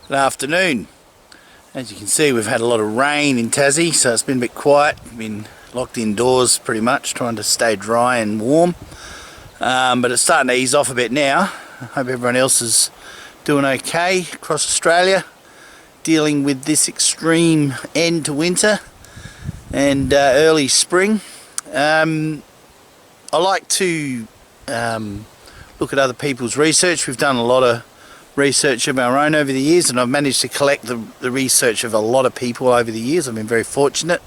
Good afternoon. As you can see, we've had a lot of rain in Tassie, so it's been a bit quiet. Been locked indoors pretty much, trying to stay dry and warm. But it's starting to ease off a bit now. I hope everyone else is doing okay across Australia, dealing with this extreme end to winter and early spring. I like to look at other people's research. We've done a lot of research of our own over the years, and I've managed to collect the research of a lot of people over the years. I've been very fortunate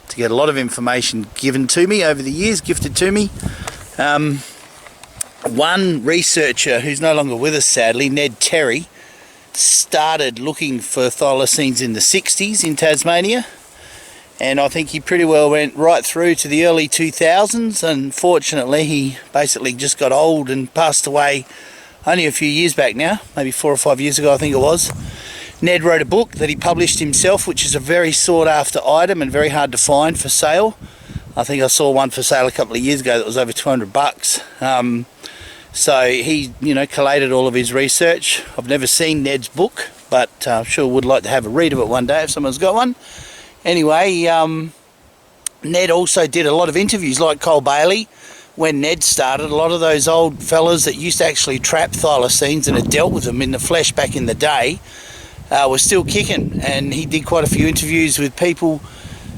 to get a lot of information given to me over the years, gifted to me. One researcher who's no longer with us, sadly, Ned Terry, started looking for thylacines in the 60's in Tasmania, and I think he pretty well went right through to the early 2000s. Unfortunately, he basically just got old and passed away only a few years back now, maybe 4 or 5 years ago I think it was. Ned wrote a book that he published himself, which is a very sought after item and very hard to find for sale. I think I saw one for sale a couple of years ago that was over $200. So he, collated all of his research. I've never seen Ned's book, but I'm sure would like to have a read of it one day if someone's got one. Anyway, Ned also did a lot of interviews like Cole Bailey. When Ned started, a lot of those old fellas that used to actually trap thylacines and had dealt with them in the flesh back in the day were still kicking, and he did quite a few interviews with people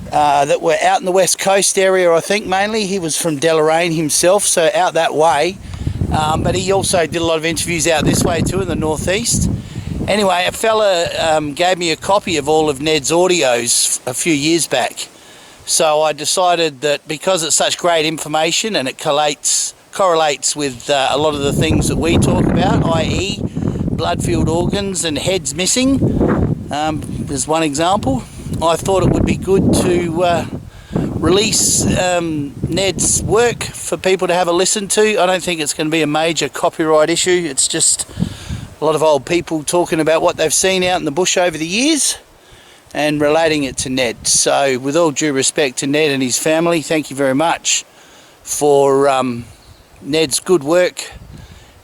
that were out in the west coast area, I think mainly. He was from Deloraine himself, so out that way, but he also did a lot of interviews out this way too in the northeast. Anyway, a fella gave me a copy of all of Ned's audios a few years back. So I decided that because it's such great information and it correlates with a lot of the things that we talk about, i.e. blood-filled organs and heads missing, as one example, I thought it would be good to release Ned's work for people to have a listen to. I don't think it's going to be a major copyright issue. It's just a lot of old people talking about what they've seen out in the bush over the years and relating it to Ned. So with all due respect to Ned and his family, thank you very much for Ned's good work,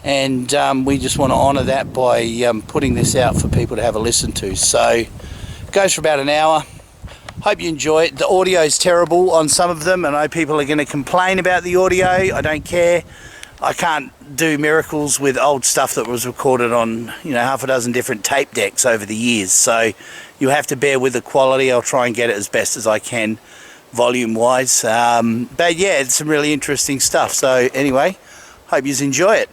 and we just want to honour that by putting this out for people to have a listen to. So it goes for about an hour. Hope you enjoy it. The audio is terrible on some of them. I know people are going to complain about the audio. I don't care. I can't do miracles with old stuff that was recorded on, half a dozen different tape decks over the years. So you have to bear with the quality. I'll try and get it as best as I can, volume-wise. But yeah, it's some really interesting stuff. So anyway, hope you enjoy it.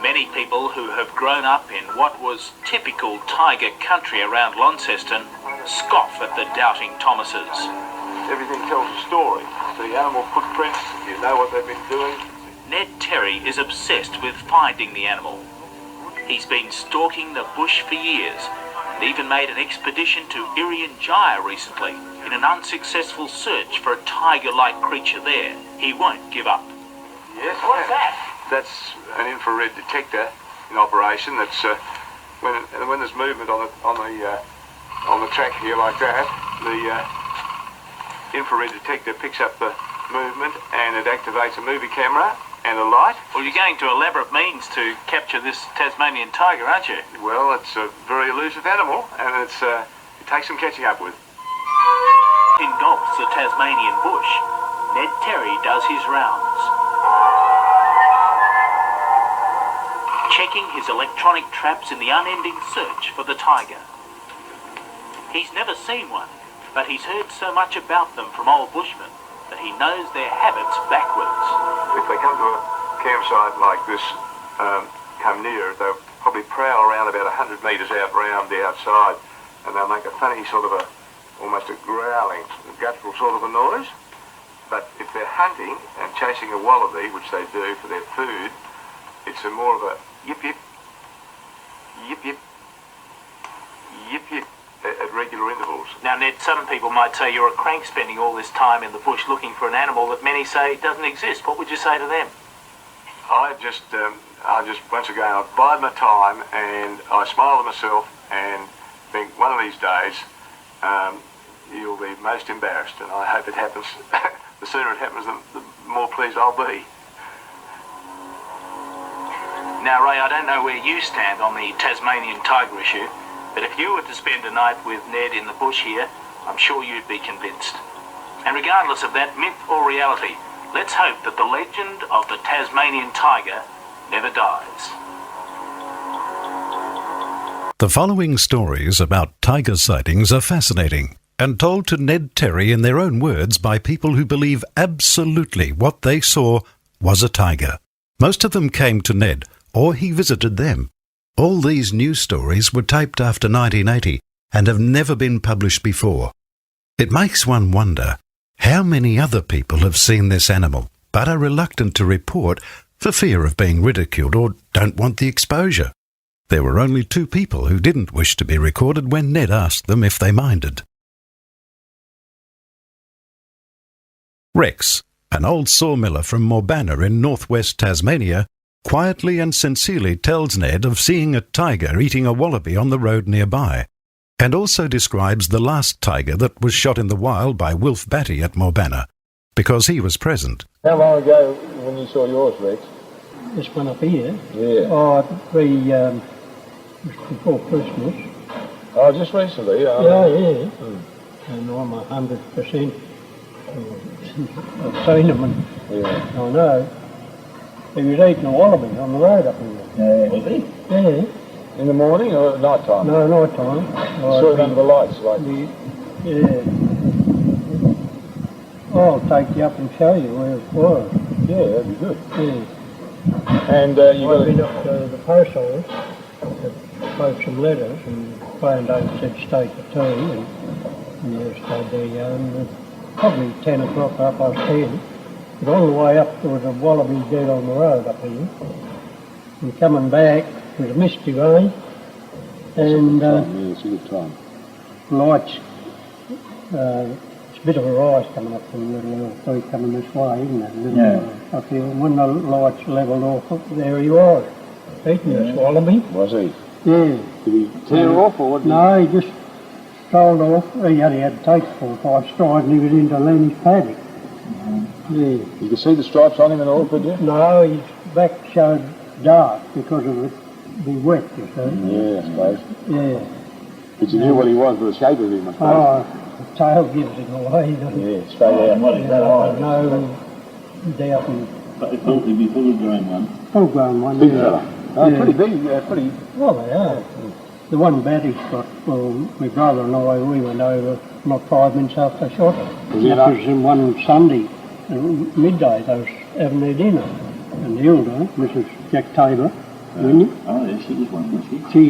Many people who have grown up in what was typical tiger country around Launceston scoff at the doubting Thomases. Everything tells a story. The animal footprints, you know what they've been doing. Ned Terry is obsessed with finding the animal. He's been stalking the bush for years and even made an expedition to Irian Jaya recently in an unsuccessful search for a tiger-like creature there. He won't give up. Yes, What's that? That's an infrared detector in operation. That's when there's movement on the track here like that, the infrared detector picks up the movement and it activates a movie camera and a light. Well, you're going to elaborate means to capture this Tasmanian tiger, aren't you? Well, it's a very elusive animal, and it takes some catching up with. Engulfs the Tasmanian bush, Ned Terry does his rounds, checking his electronic traps in the unending search for the tiger. He's never seen one, but he's heard so much about them from old bushmen that he knows their habits backwards. If they come to a campsite like this, come near, they'll probably prowl around about 100 metres out round the outside, and they'll make a funny sort of almost a growling, guttural sort of a noise. But if they're hunting and chasing a wallaby, which they do for their food, it's more of a yip yip, yip yip, yip yip at regular intervals. animals. Now, Ned, some people might say you're a crank spending all this time in the bush looking for an animal that many say doesn't exist. What would you say to them? I just once again, I bide my time and I smile to myself and think one of these days you'll be most embarrassed, and I hope it happens. The sooner it happens, the more pleased I'll be. Now, Ray, I don't know where you stand on the Tasmanian tiger issue, but if you were to spend a night with Ned in the bush here, I'm sure you'd be convinced. And regardless of that, myth or reality, let's hope that the legend of the Tasmanian tiger never dies. The following stories about tiger sightings are fascinating and told to Ned Terry in their own words by people who believe absolutely what they saw was a tiger. Most of them came to Ned, or he visited them. All these news stories were taped after 1980 and have never been published before. It makes one wonder how many other people have seen this animal but are reluctant to report for fear of being ridiculed or don't want the exposure. There were only 2 people who didn't wish to be recorded when Ned asked them if they minded. Rex, an old sawmiller from Morbana in northwest Tasmania, quietly and sincerely tells Ned of seeing a tiger eating a wallaby on the road nearby, and also describes the last tiger that was shot in the wild by Wilf Batty at Morbana, because he was present. How long ago when you saw yours, Rex? This one up here? Yeah. Oh, just before Christmas. Oh, just recently? Yeah. And I'm 100%. I've seen him, and Yeah. I know. He was eating a wallaby on the road up here. Yeah. Was he? Yeah. In the morning or at night time? No, night time. Saw it under the lights, like... Yeah. I'll take you up and show you where it was. Yeah, that'd be good. Yeah. And you I've got been up to the post office to post some letters, and phoned over and said stay for tea, and yeah, stayed there, and probably 10 o'clock, 10:30. But on the way up there was a wallaby dead on the road up here. And coming back, it was a misty rain, and yeah, it's a good time. lights, it's a bit of a rise coming up from the little tree coming this way, isn't it? Up here. And when the lights levelled off, there he was, eating this wallaby. Was he? Yeah. Did he tear off or what? No, he just strolled off. He only had to take 4 or 5 strides and he was into Lenny's paddock. Yeah. You could see the stripes on him and all, could you? No, his back showed dark because of it being wet, you see. Yeah, I suppose. Yeah. But you knew what he was, but the shape of him, I suppose. Oh, the tail gives it away, doesn't it? Yeah, straight out. No doubting. But it'd be full-grown one. Full-grown one, Big yeah. fella. Oh, Yeah. pretty big, pretty... Well, they are. The one Batty's got, well, my brother and I, we went over not 5 minutes after they shot it. Was he That enough? was in one Sunday, midday, they was having their dinner. And Hilda, Mrs. Jack Tabor, Winnie, Oh, yeah, she was one, wasn't she? she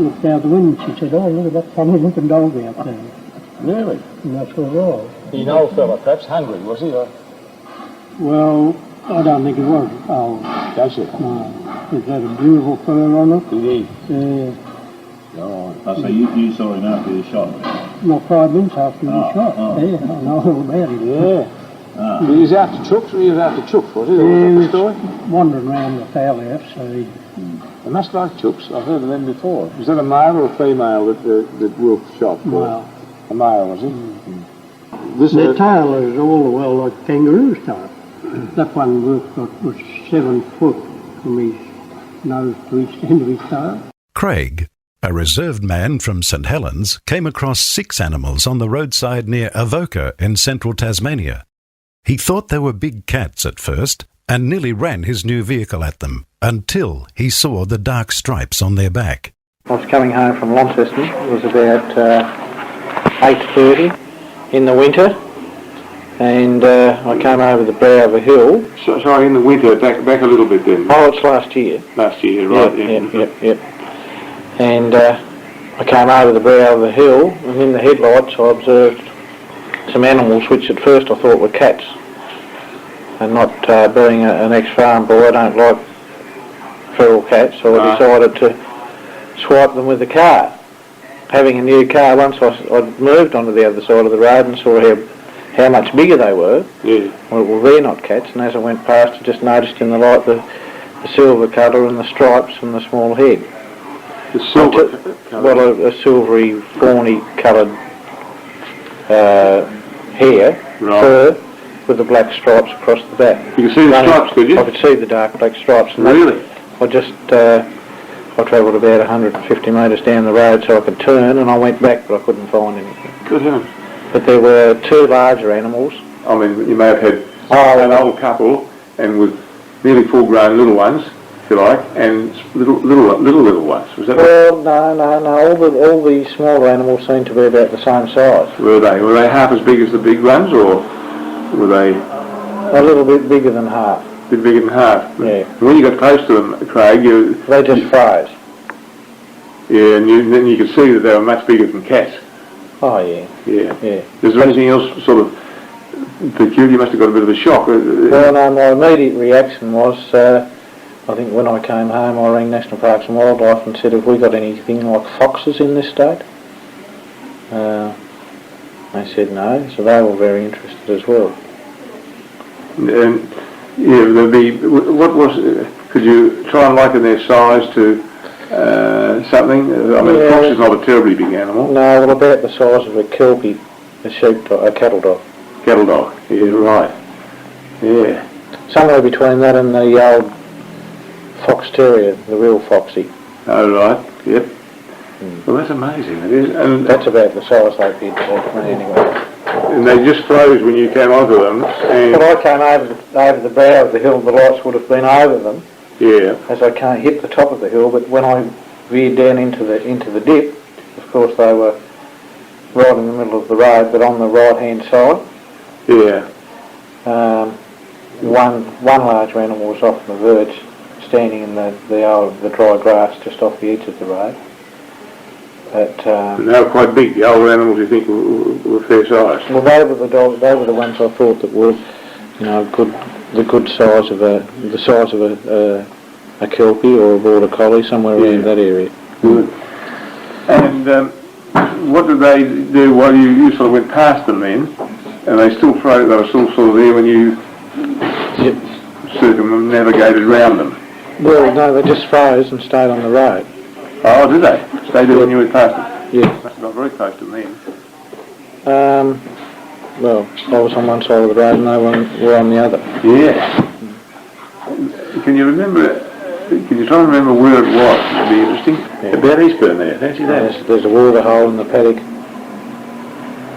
looked out the window and she said, oh, look at that funny-looking dog out there. Really? And that's what it was. An old fella, perhaps hungry, was he? Or... Well, I don't think it was. Oh, Does it? no. It had a beautiful fur on it. Did he? Yeah. Oh, Oh, so you saw him after he was shot? Not 5 minutes after he was Oh, shot. oh. Yeah, I know all about it. yeah. Ah. He was after chooks, or he was after chooks, was he? Or He was that was the story? wandering around the fowl house, so he... They must like chooks. I've heard of them before. Was that a male or a female that Wolf shot? Well, A male, was he? This their tail is all the well like kangaroo's tail. That one Wolf got was 7 foot from his nose to each end of his tail. Craig, a reserved man from St Helens, came across 6 animals on the roadside near Avoca in central Tasmania. He thought they were big cats at first and nearly ran his new vehicle at them until he saw the dark stripes on their back. I was coming home from Launceston. It was about 8:30 in the winter, and I came over the brow of a hill. So, sorry, in the winter, back a little bit then. Oh, it's last year. Last year, right? Yep. And I came over the brow of the hill, and in the headlights I observed some animals which at first I thought were cats. And not being an ex-farm boy, I don't like feral cats, so I decided to swipe them with the car. having a new car, once I moved onto the other side of the road and saw how much bigger they were. Yeah. Well, they're not cats, and as I went past, I just noticed in the light the silver colour and the stripes and the small head. The silver colour? Well, a silvery, fawny coloured hair, fur, with the black stripes across the back. You could see the stripes, could you? I could see the dark black stripes. And really? I just, I travelled about 150 metres down the road so I could turn, and I went back, but I couldn't find anything. Good heavens. But there were two larger animals. I mean, you may have had an old couple and with nearly full-grown little ones, if you like, and little ones. Was that well, no. All the smaller animals seemed to be about the same size. Were they? Were they half as big as the big ones, or were they a little bit bigger than half? A bit bigger than half. Yeah. And when you got close to them, Craig, they just froze. Yeah, and then you could see that they were much bigger than cats. Oh yeah. Yeah. Yeah. Is there anything else sort of peculiar? You must have got a bit of a shock. Well, no, my immediate reaction was, I think when I came home, I rang National Parks and Wildlife and said, have we got anything like foxes in this state? They said no, so they were very interested as well. And yeah, there'd be, could you try and liken their size to something? I mean, a fox is not a terribly big animal. No, well, about the size of a kelpie, a cattle dog. Cattle dog, yeah, right. Yeah. Somewhere between that and the old fox terrier, the real foxy. Oh, right, yep. Well, that's amazing, it is. And that's about the size they'd be anyway. And they just froze when you came onto them. And well, I came over the brow of the hill, the lights would have been over them. Yeah. As I hit the top of the hill, but when I veered down into the dip, of course they were right in the middle of the road, but on the right-hand side. Yeah. One larger animal was off on the verge, standing in the dry grass just off the edge of the road. But and they were quite big. The older animals, you think, were fair size. Well, they were the ones I thought that were, the good size of a kelpie or a border collie, somewhere around that area. Good. And what did they do while you sort of went past them then? And they still froze. They were still sort of there when you circumnavigated around them. Well, no, they just froze and stayed on the road. Oh, did they? Stayed there when you went past them? Yeah. Must have got very close to them then. Well, I was on one side of the road and they were on the other. Yeah. Can you try and remember where it was? It'd be interesting. Yeah. About Eastbourne there, fancy that. There's a water hole in the paddock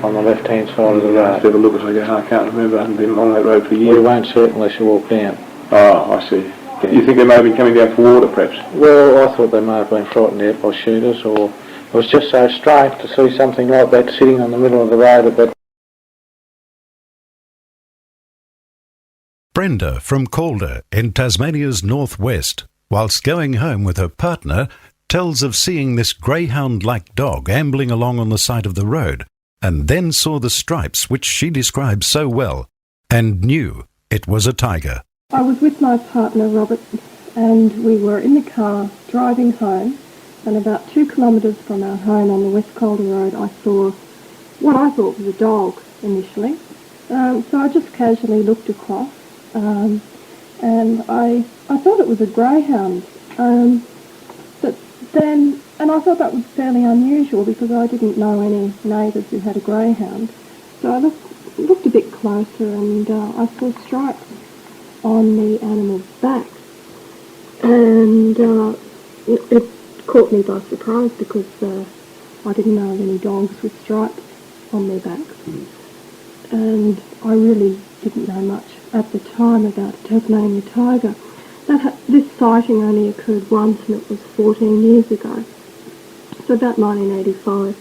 on the left-hand side of the road. Let's have a look as I go. I can't remember. I haven't been along that road for years. We won't see it unless you walk down. Oh, I see. You think they may have been coming down for water, perhaps? Well, I thought they may have been frightened out by shooters, or it was just so strange to see something like that sitting on the middle of the road at that. Brenda from Calder in Tasmania's northwest, whilst going home with her partner, tells of seeing this greyhound-like dog ambling along on the side of the road, and then saw the stripes which she described so well, and knew it was a tiger. I was with my partner Robert, and we were in the car driving home, and about 2 kilometres from our home on the West Calder Road I saw what I thought was a dog initially. So I just casually looked across, and I thought it was a greyhound. But then, and I thought that was fairly unusual because I didn't know any neighbours who had a greyhound. So I looked a bit closer, and I saw stripes on the animal's back, and it caught me by surprise because I didn't know of any dogs with stripes on their backs, and I really didn't know much at the time about a Tasmanian tiger. This sighting only occurred once, and it was 14 years ago, so about 1985.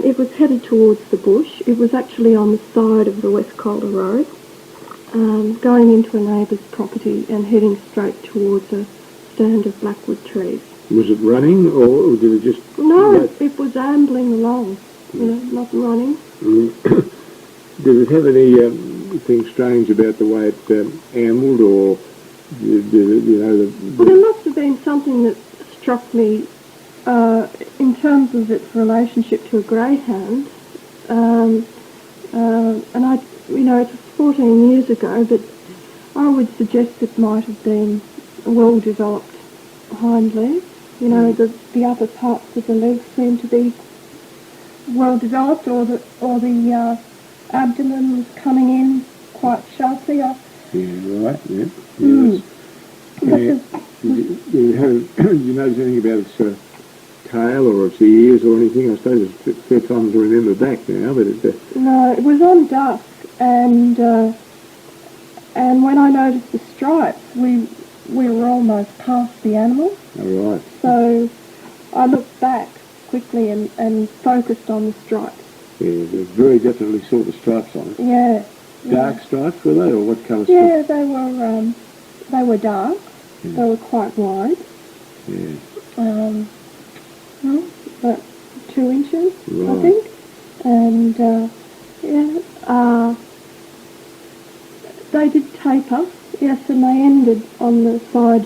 It was headed towards the bush. It was actually on the side of the West Calder Road, going into a neighbour's property and heading straight towards a stand of blackwood trees. Was it running, or did it just... No, it was ambling along, not running. Did it have anything strange about the way it ambled, or Well, there must have been something that struck me in terms of its relationship to a greyhound, and it was 14 years ago, but I would suggest it might have been a well-developed hind leg. The upper parts of the legs seem to be well-developed, or the abdomen was coming in quite sharply. Yeah, right, yeah. Mm. Did you notice anything about its tail or its ears or anything? I suppose it's a fair time to remember back now, but No, it was on dusk, and when I noticed the stripes, we were almost past the animal. All right. So I looked back quickly and focused on the stripes. Yeah, they very definitely saw the stripes on it. Yeah. Dark stripes, were they, or what colour Yeah, stripes? they were dark. Yeah. They were quite wide. Yeah. About 2 inches, Right. I think. And they did taper, yes, and they ended on the side,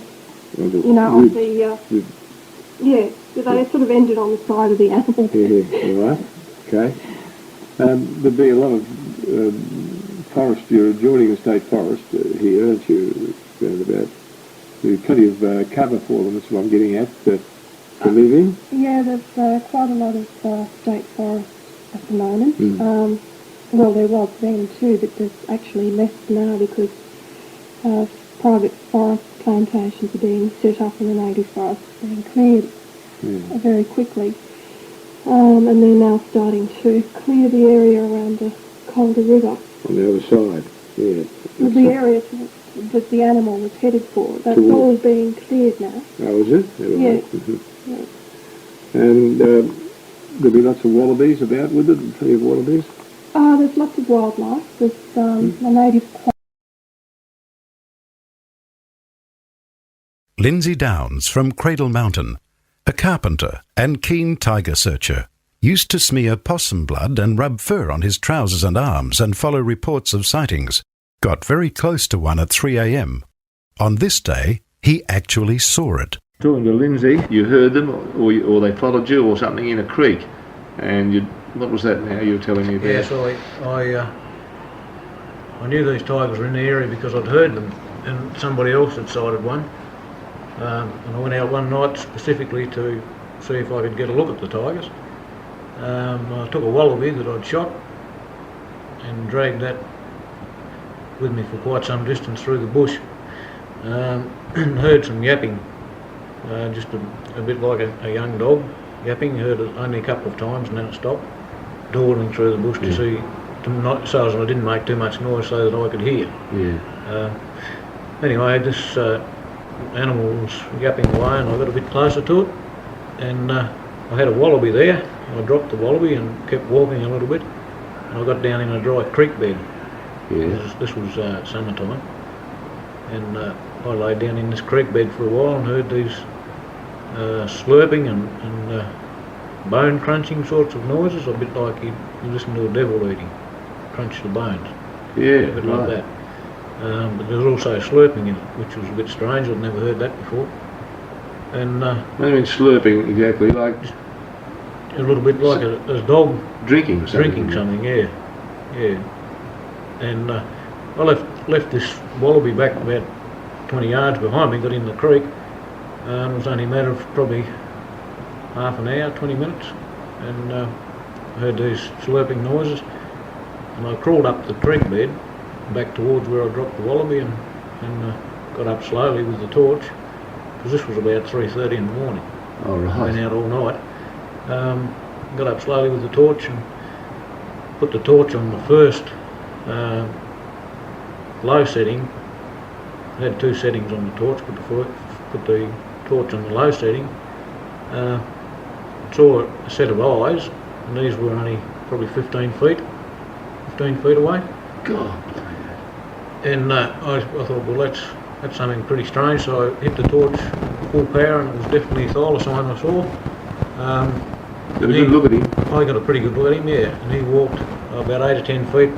Well, the of ribs. yeah, so they sort of ended on the side of the animal. Yeah, right. Okay. There'd be a lot of forest. You're adjoining a state forest here, aren't you? Around about. There's plenty of cover for them, that's what I'm getting at, to live in. Yeah, there's quite a lot of state forest at the moment. Mm. Well, there was then too, but there's actually less now because private forest plantations are being set up and the native forests are being cleared very quickly. And they're now starting to clear the area around the Calder River. On the other side, yeah. The area that the animal was headed for, that's all being cleared now. Oh, is it? Yeah. Mm-hmm. Yeah. And there'll be lots of wallabies about with it, plenty of wallabies? There's lots of wildlife. There's the native. Lindsay Downs from Cradle Mountain, a carpenter and keen tiger searcher, used to smear possum blood and rub fur on his trousers and arms and follow reports of sightings. Got very close to one at 3 a.m. On this day, he actually saw it. Talking to Lindsay, you heard them, or they followed you, or something in a creek, and what was that now you were telling me about? Yes, I knew these tigers were in the area because I'd heard them, and somebody else had sighted one. And I went out one night specifically to see if I could get a look at the tigers. I took a wallaby that I'd shot and dragged that with me for quite some distance through the bush, and heard some yapping, just a bit like a young dog yapping. Heard it only a couple of times and then it stopped, dawdling through the bush to see, so as I didn't make too much noise so that I could hear. Yeah. Anyway, this animal was yapping away and I got a bit closer to it, and I had a wallaby there. I dropped the wallaby and kept walking a little bit, and I got down in a dry creek bed. Yeah. This was summertime, and I lay down in this creek bed for a while and heard these slurping and bone crunching sorts of noises, a bit like you listen to a devil eating, crunch the bones. Yeah, a bit like that. But there was also slurping in it, which was a bit strange. I'd never heard that before. And I mean slurping exactly, like a little bit like a dog drinking something. Yeah. And I left this wallaby back about 20 yards behind me, got in the creek, and it was only a matter of probably half an hour, 20 minutes, and I heard these slurping noises, and I crawled up the creek bed back towards where I dropped the wallaby and got up slowly with the torch, because this was about 3:30 in the morning. Oh, right. Went out all night. Got up slowly with the torch and put the torch on the first low setting. I had two settings on the torch, put the torch on the low setting. Saw a set of eyes, and these were only probably 15 feet away. God. And I thought, well, that's something pretty strange, so I hit the torch full power, and it was definitely Thylacine I saw. Got a good look at him. I got a pretty good look at him, yeah, and he walked about 8 or 10 feet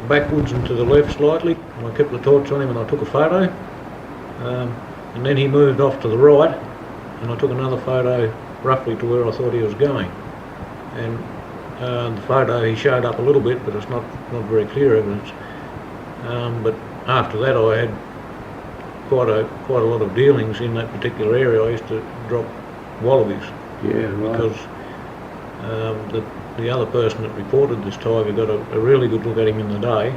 backwards and to the left slightly, and I kept the torch on him and I took a photo, and then he moved off to the right, and I took another photo roughly to where I thought he was going. And the photo, he showed up a little bit, but it's not very clear evidence. But after that, I had quite a lot of dealings in that particular area. I used to drop wallabies. Yeah, right. Because the other person that reported this tiger got a really good look at him in the day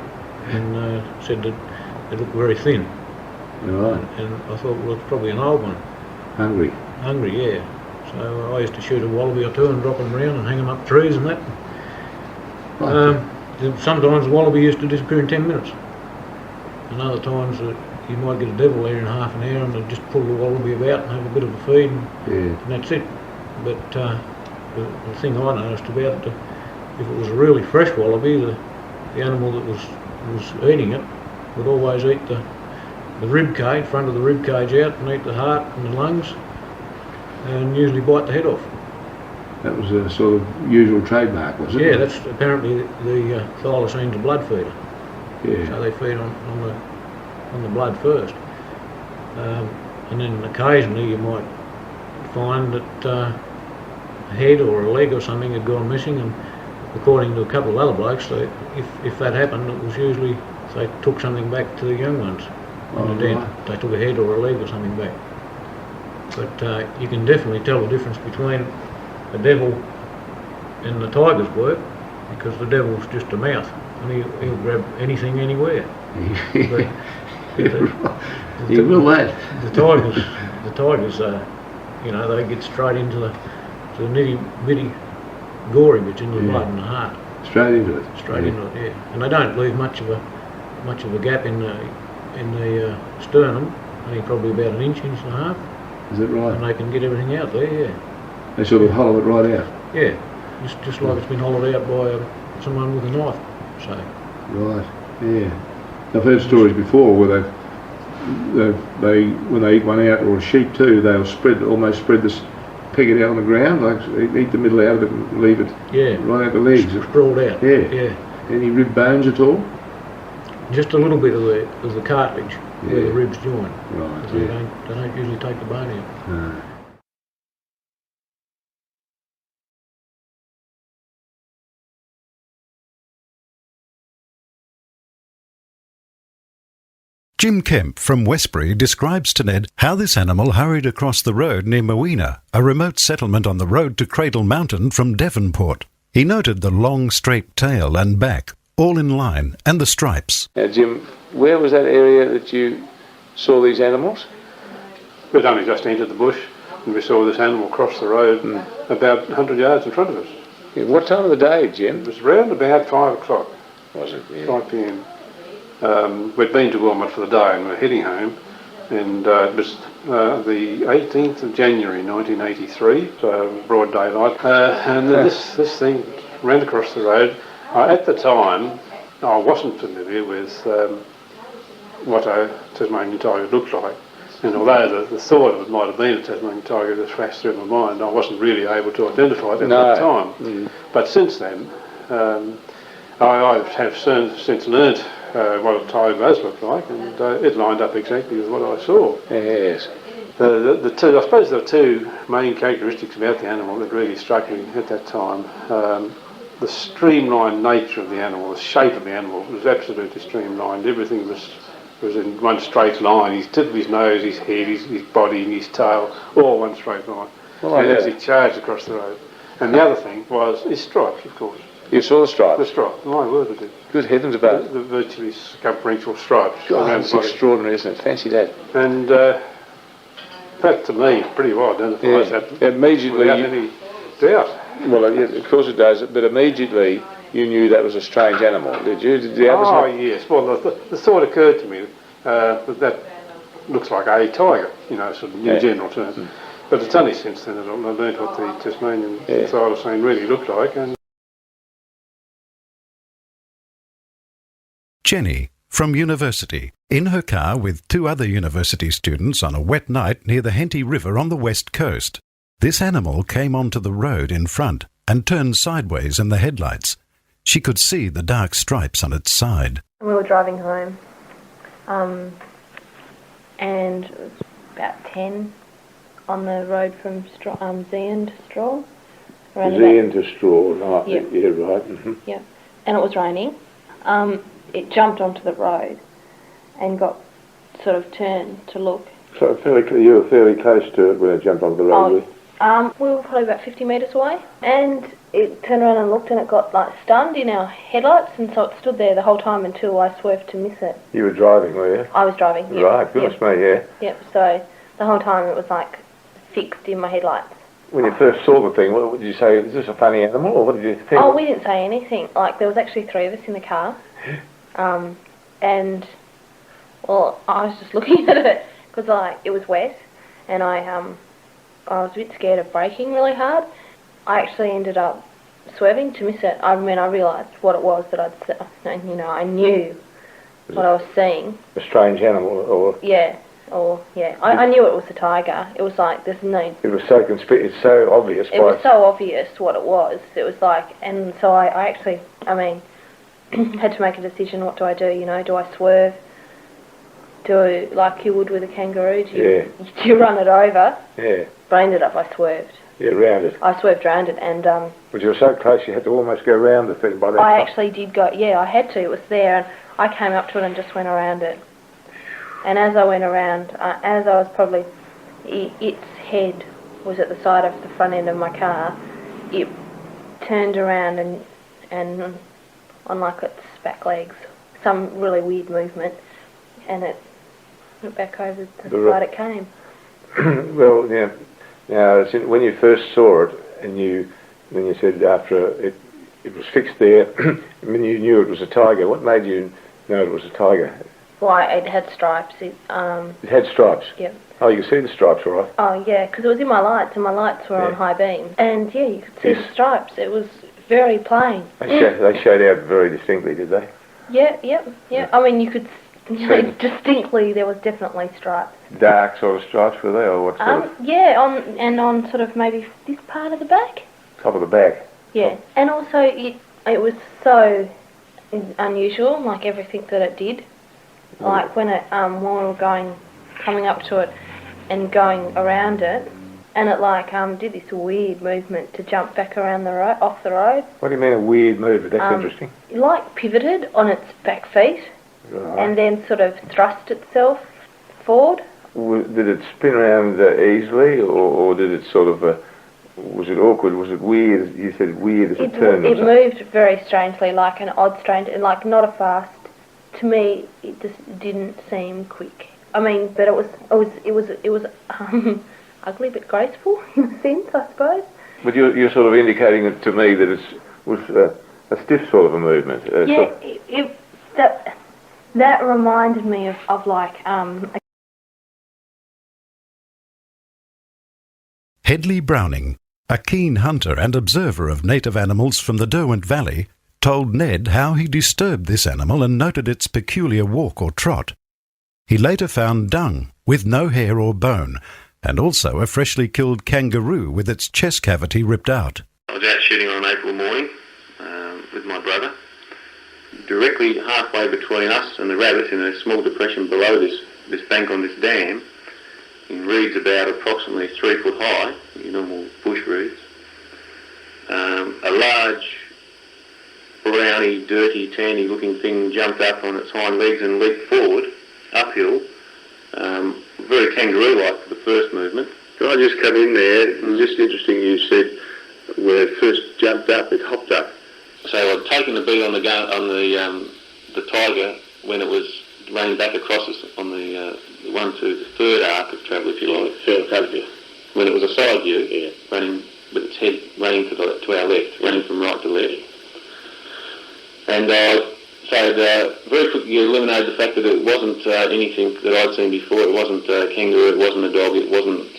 and said that it looked very thin. Right. And I thought, well, it's probably an old one. Hungry. Hungry, yeah. So I used to shoot a wallaby or two and drop them around and hang them up trees and that. Sometimes the wallaby used to disappear in 10 minutes. And other times you might get a devil there in half an hour and they'd just pull the wallaby about and have a bit of a feed and that's it. But the thing I noticed about it, if it was a really fresh wallaby, the animal that was eating it would always eat the rib cage, front of the rib cage out, and eat the heart and the lungs, and usually bite the head off. That was a sort of usual trademark, was it? Yeah, that's apparently the Thylacine's a blood feeder. Yeah. So they feed on the blood first, and then occasionally you might find that a head or a leg or something had gone missing, and according to a couple of other blokes, if that happened, it was usually they took something back to the young ones. They took a head or a leg or something back. But you can definitely tell the difference between a devil and the tiger's work, because the devil's just a mouth and he'll grab anything anywhere. But you will that. The tigers, they get straight into the nitty bitty gory bits in the blood and the heart. Straight into it. Straight into it, yeah. And they don't leave much of a gap in the sternum. Only probably about an inch and a half. Is that right? And they can get everything out there, yeah. They sort of hollow it right out. Yeah, just like it's been hollowed out by someone with a knife. So. Right. Yeah. I've heard stories before where they when they eat one out, or a sheep too, they'll almost spread this, peg it out on the ground, like eat the middle out of it and leave it right out the legs. Sprawled out. Yeah. Any rib bones at all? Just a little bit of the cartilage where the ribs join. Right. They don't usually take the bone out. No. Jim Kemp from Westbury describes to Ned how this animal hurried across the road near Moena, a remote settlement on the road to Cradle Mountain from Devonport. He noted the long straight tail and back, all in line, and the stripes. Now Jim, where was that area that you saw these animals? We'd only just entered the bush and we saw this animal cross the road about 100 yards in front of us. Yeah, what time of the day, Jim? It was round about 5 o'clock. Was it? Yeah. 5 p.m. We'd been to Wilmot for the day and we're heading home, and it was the 18th of January 1983, so broad daylight, and this thing ran across the road. At the time I wasn't familiar with what a Tasmanian tiger looked like, and although the thought of it might have been a Tasmanian tiger that flashed through my mind, I wasn't really able to identify it at that time. But since then I have since learnt what a tiger does look like, and it lined up exactly with what I saw. Yes. I suppose there were two main characteristics about the animal that really struck me at that time. The streamlined nature of the animal, the shape of the animal was absolutely streamlined. Everything was in one straight line. His tip of his nose, his head, his body and his tail, all one straight line. As he charged across the road. And the other thing was his stripes, of course. You saw the stripes? The stripes, my word I did. Good heavens about the virtually circumferential stripes. God, that's extraordinary, isn't it? Fancy that. And that to me pretty well identifies that immediately without any doubt. Well, of course it does, but immediately you knew that was a strange animal, did you? Did the others not? Yes. Well, the thought occurred to me that looks like a tiger, sort of in general terms. But it's only since then that I learned what the Tasmanian Thylacine really looked like. And Jenny, from university, in her car with two other university students on a wet night near the Henty River on the west coast. This animal came onto the road in front and turned sideways in the headlights. She could see the dark stripes on its side. We were driving home, and it was about 10 on the road from Zeehan to Straw. Zeehan to Straw, right? Yep. Yeah, right. Mm-hmm. Yeah, and it was raining. It jumped onto the road and got sort of turned to look. So you were fairly close to it when it jumped onto the road. We were probably about 50 metres away, and it turned around and looked, and it got like stunned in our headlights, and so it stood there the whole time until I swerved to miss it. You were driving, were you? I was driving. Yep. Right, goodness me, yeah. Yep. So the whole time it was like fixed in my headlights. When you first saw the thing, what did you say? Is this a funny animal, or what did you think? Oh, we didn't say anything. Like there was actually 3 of us in the car, and well, I was just looking at it because like it was wet, and I was a bit scared of braking really hard. I actually ended up swerving to miss it. I realised what it was that I knew what I was seeing. A strange animal, or? Yeah, I knew it was a tiger. It was like, there's no... It was so it's so obvious. It was so obvious what it was. It was like, and so I actually, had to make a decision, what do I do, do I swerve? Do like you would with a kangaroo? Do you run it over? Yeah. But I ended up, I swerved. Yeah, round it. I swerved round it, and... But you were so close you had to almost go round the thing by that time. I actually did go, I had to. It was there, and I came up to it and just went around it. And as I went around, as I was probably... Its head was at the side of the front end of my car. It turned around and on like its back legs, some really weird movement, and it went back over the side it came. Well, yeah. Now, when you first saw it, and when you said after it was fixed there, when you knew it was a tiger, what made you know it was a tiger? Well, it had stripes. It had stripes? Yep. Oh, you could see the stripes, all right? Oh, yeah, because it was in my lights, and my lights were on high beam. And, you could see the stripes. It was very plain. They showed out very distinctly, did they? Yeah. You could... distinctly, there was definitely stripes. Dark sort of stripes, were they, or what sort of? Yeah, on sort of maybe this part of the back. Top of the back? Yeah, and also it was so unusual, like everything that it did. Like when when we were coming up to it and going around it, and it did this weird movement to jump back around the road, off the road. What do you mean a weird movement? That's interesting. It pivoted on its back feet. Right. And then sort of thrust itself forward. Did it spin around easily, or did it sort of, was it awkward, was it weird? You said weird as it turned. It moved very strangely, like an odd strange, like not a fast. To me, it just didn't seem quick. But it was ugly but graceful in a sense, I suppose. But you're sort of indicating it to me that it was a stiff sort of a movement. That reminded me of Hedley Browning, a keen hunter and observer of native animals from the Derwent Valley, told Ned how he disturbed this animal and noted its peculiar walk or trot. He later found dung with no hair or bone, and also a freshly killed kangaroo with its chest cavity ripped out. I was out shooting on an April morning with my brother. Directly halfway between us and the rabbit, in a small depression below this bank on this dam, in reeds about approximately 3 foot high, your normal bush reeds, a large browny, dirty, tanny looking thing jumped up on its hind legs and leaped forward, uphill, very kangaroo-like for the first movement. Can I just come in there? It's just interesting you said when it first jumped up, it hopped up. So I'd taken the beat on the tiger when it was running back across us on the one to the third arc of travel, if you like. Third view. When it was a side view, running with its head running to our left, running from right to left. And so very quickly eliminated the fact that it wasn't anything that I'd seen before. It wasn't a kangaroo, it wasn't a dog, it wasn't...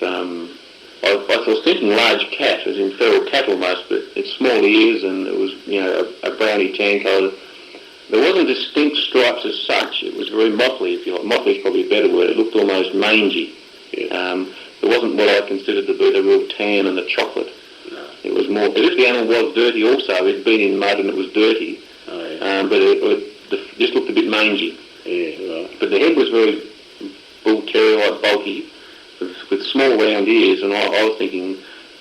I was thinking large cat, as in feral cat almost, but its small ears, and it was, a browny tan colour. There wasn't distinct stripes as such. It was very motley, if you like. Motley is probably a better word. It looked almost mangy. Yeah. There wasn't what I considered to be the real tan and the chocolate. No. It was more, as if the animal was dirty also. It had been in mud and it was dirty. Oh, yeah. But it just looked a bit mangy. Yeah, right. But the head was very bull terrier-like, bulky. with small round ears, and I was thinking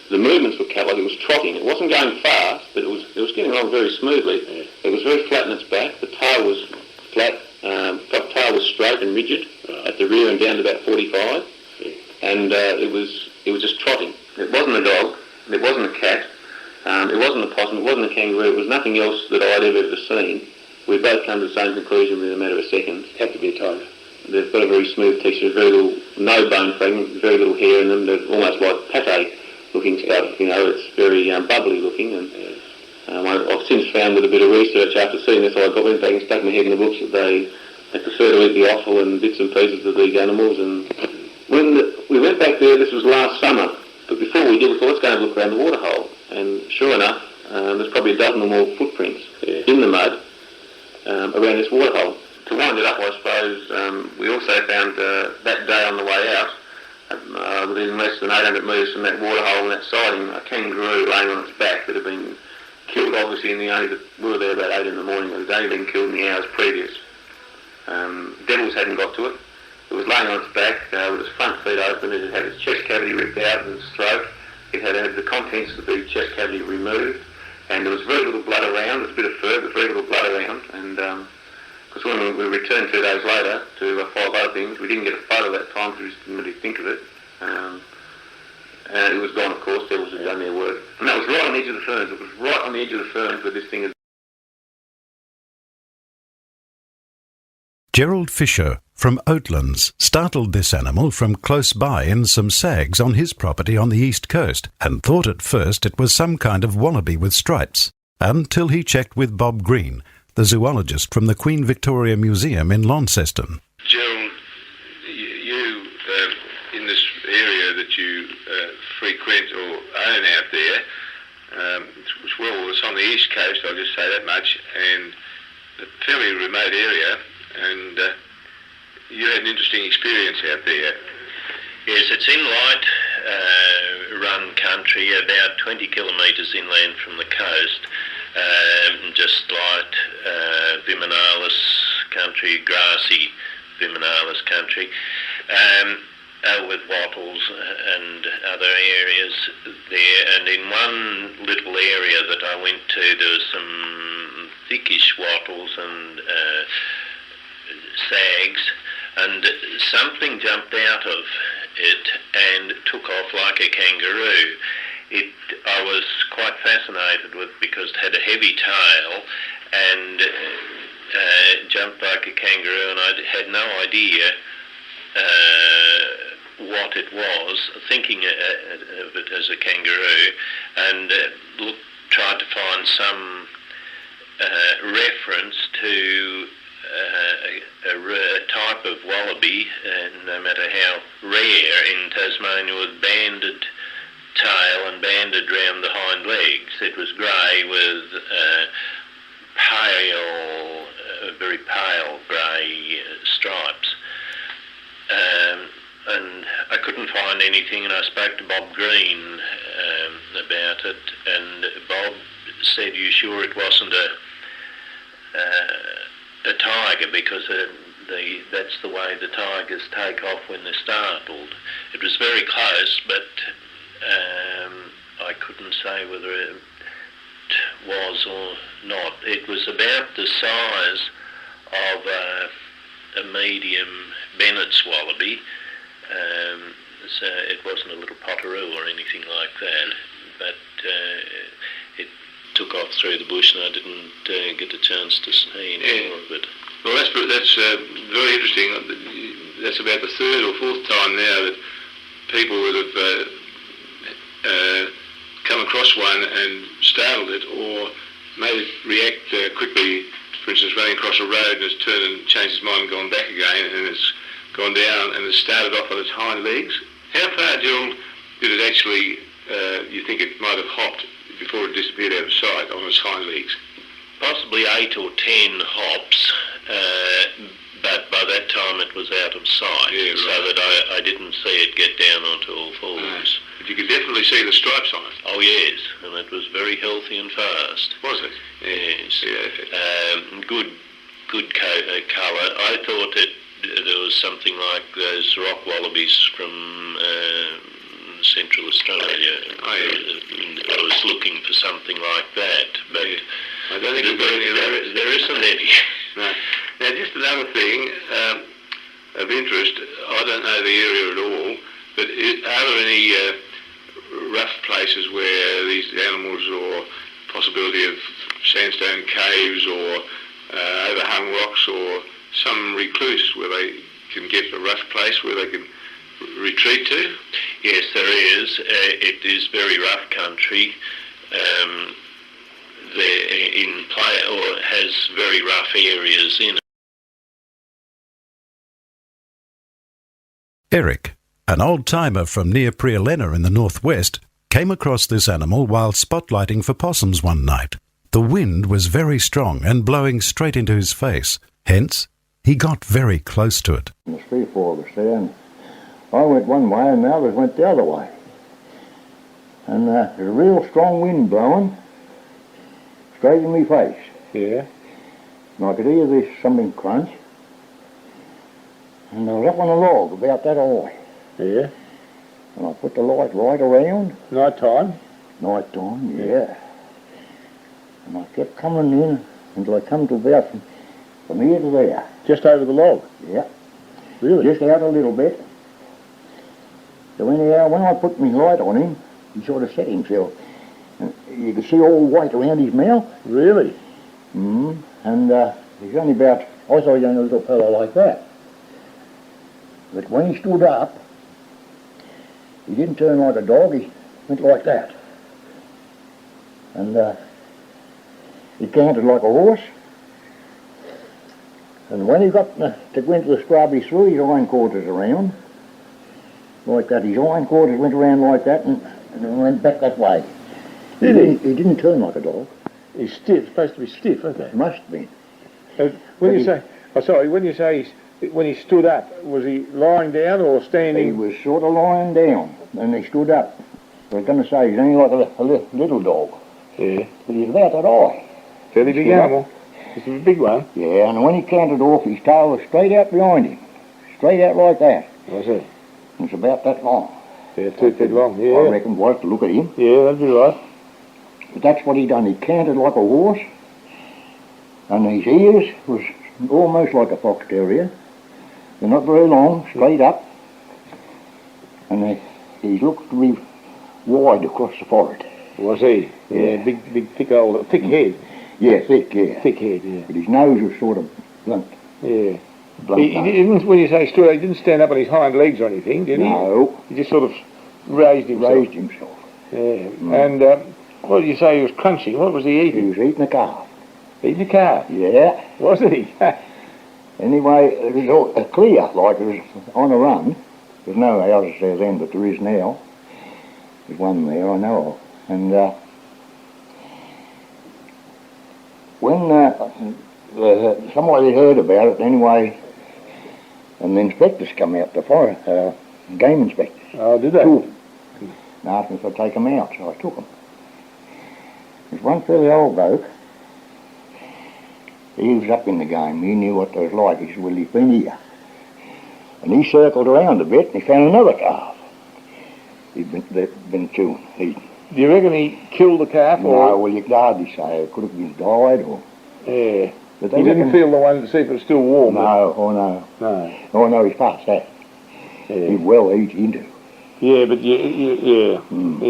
the movements were cut like it was trotting. It wasn't going fast, but it was getting along very smoothly. It was very flat in its back. The tail was flat. The tail was straight and rigid at the rear and down to about 45, and it was just trotting. It wasn't a dog. It wasn't a cat. It wasn't a possum. It wasn't a kangaroo. It was nothing else that I'd ever seen. We both come to the same conclusion within a matter of seconds. Had to be a tiger. They've got a very smooth texture, very little, no bone fragment, very little hair in them. They're almost like pate looking stuff. You know, it's very bubbly looking. And I've since found with a bit of research after seeing this, I went back and stuck my head in the books that they prefer to eat the offal and bits and pieces of these animals. And when we went back there, this was last summer, but before we did, we thought, let's go and look around the waterhole. And sure enough, there's probably a dozen or more footprints in the mud around this waterhole. To wind it up, I suppose, we also found that day on the way out, within less than 800 metres from that waterhole and that sighting, a kangaroo laying on its back that had been killed, obviously, in the only, we were there about 8 in the morning, but it had only been killed in the hours previous. Devils hadn't got to it. It was laying on its back with its front feet open. It had its chest cavity ripped out and its throat. It had the contents of the chest cavity removed, and there was very little blood around. There was a bit of fur, but very little blood around. And because when we returned 2 days later to follow other things, we didn't get a photo that time because we just didn't really think of it. And it was gone, of course. Devils had done their work. And that was right on the edge of the ferns. It was right on the edge of the ferns where this thing had. Gerald Fisher from Oatlands startled this animal from close by in some sags on his property on the east coast and thought at first it was some kind of wallaby with stripes, until he checked with Bob Green, the zoologist from the Queen Victoria Museum in Launceston. Gerald, you in this area that you frequent or own out there, it's on the east coast, I'll just say that much, and a fairly remote area, and you had an interesting experience out there. Yes, it's in light run country, about 20 kilometres inland from the coast, just light Viminalis country, grassy Viminalis country, with wattles and other areas there. And in one little area that I went to, there was some thickish wattles and sags, and something jumped out of it and took off like a kangaroo. I was quite fascinated with because it had a heavy tail and jumped like a kangaroo, and I had no idea what it was, thinking of it as a kangaroo, and tried to find some reference to a type of wallaby, no matter how rare in Tasmania, with banded tail and banded round the hind legs. It was grey with very pale grey stripes. And I couldn't find anything, and I spoke to Bob Green about it, and Bob said, "You sure it wasn't a tiger, because that's the way the tigers take off when they're startled." It was very close, but I couldn't say whether it was or not. It was about the size of a medium Bennett's wallaby, so it wasn't a little potteroo or anything like that, but it took off through the bush, and I didn't get a chance to see any more of it. Well, that's very interesting. That's about the third or fourth time now that people would have come across one and startled it, or made it react quickly. For instance, running across a road and it's turned and changed its mind and gone back again, and it's gone down and it's started off on its hind legs. How far, Gerald, did it actually, you think it might have hopped before it disappeared out of sight on its hind legs? Possibly 8 or 10 hops, but by that time it was out of sight, so that I didn't see it get down onto all fours. Right. But you could definitely see the stripes on it. Oh yes, and it was very healthy and fast. Was it? Yes. Yeah. Good colour. I thought it there was something like those rock wallabies from Central Australia. I was looking for something like that, but I don't think there isn't any. No. Now, just another thing of interest, I don't know the area at all, but are there any rough places where these animals, or possibility of sandstone caves or overhung rocks, or some recluse where they can get a rough place where they can retreat to? Yes, there is. It is very rough country. Has very rough areas in it. Eric, an old-timer from near Prialena in the northwest, came across this animal while spotlighting for possums one night. The wind was very strong and blowing straight into his face. Hence, he got very close to it. There's 3 or 4 of us there, and I went one way and the others went the other way. And there's a real strong wind blowing straight in my face. Yeah. And I could hear this something crunch. And I was up on a log about that high. Yeah. And I put the light right around. Night time? Night time, yeah. And I kept coming in until I come to about from here to there. Just over the log? Yeah. Really? Just out a little bit. So anyhow, when I put my light on him, he sort of set himself. And you could see all white around his mouth. Really? And he's only about, I thought he was only a little fellow like that. But when he stood up, he didn't turn like a dog, he went like that. And he cantered like a horse. And when he got to go into the scrub, he threw his hindquarters around, like that. His hindquarters went around like that and went back that way. Did he? He didn't turn like a dog. He's stiff, supposed to be stiff, isn't it? Must have been. When you say, when he stood up, was he lying down or standing? He was sort of lying down, and he stood up. I was going to say, he's only like a little dog. Yeah. But he's about that high. Fairly big animal. It's a big one. Yeah, and when he cantered off, his tail was straight out behind him. Straight out like that. Was it? It's about that long. Yeah, 2 feet long, yeah. I reckon, was to look at him. Yeah, that'd be right. But that's what he done. He cantered like a horse, and his ears was almost like a fox terrier. They're not very long, straight up, and he looked to be wide across the forehead. Was he? Yeah, big, thick head. Yeah, thick, yeah. Thick head, yeah. But his nose was sort of blunt. Yeah. Blunt He didn't, when you say stood, he didn't stand up on his hind legs or anything, did he? No. He just sort of raised himself. Yeah. And what did you say he was crunching? What was he eating? He was eating a calf. Eating a calf? Yeah. Was he? Anyway, it was all clear, like it was on a run. There's no houses there then, but there is now. There's one there I know of. And when somebody heard about it anyway, and the inspectors come out, the forest game inspectors. Oh, did they? And asked me if I'd take them out, so I took them. There's one fairly old bloke. He was up in the game. He knew what it was like. He said, well, he's been here. And he circled around a bit and he found another calf. He'd been chewing. Do you reckon he killed the calf? Or? No, well, you could hardly say. It could have been died or... Yeah. But he didn't feel the one to see if it was still warm? No, oh no. No. Oh no, he's past that. Yeah. He'd well eat into. Yeah, but yeah.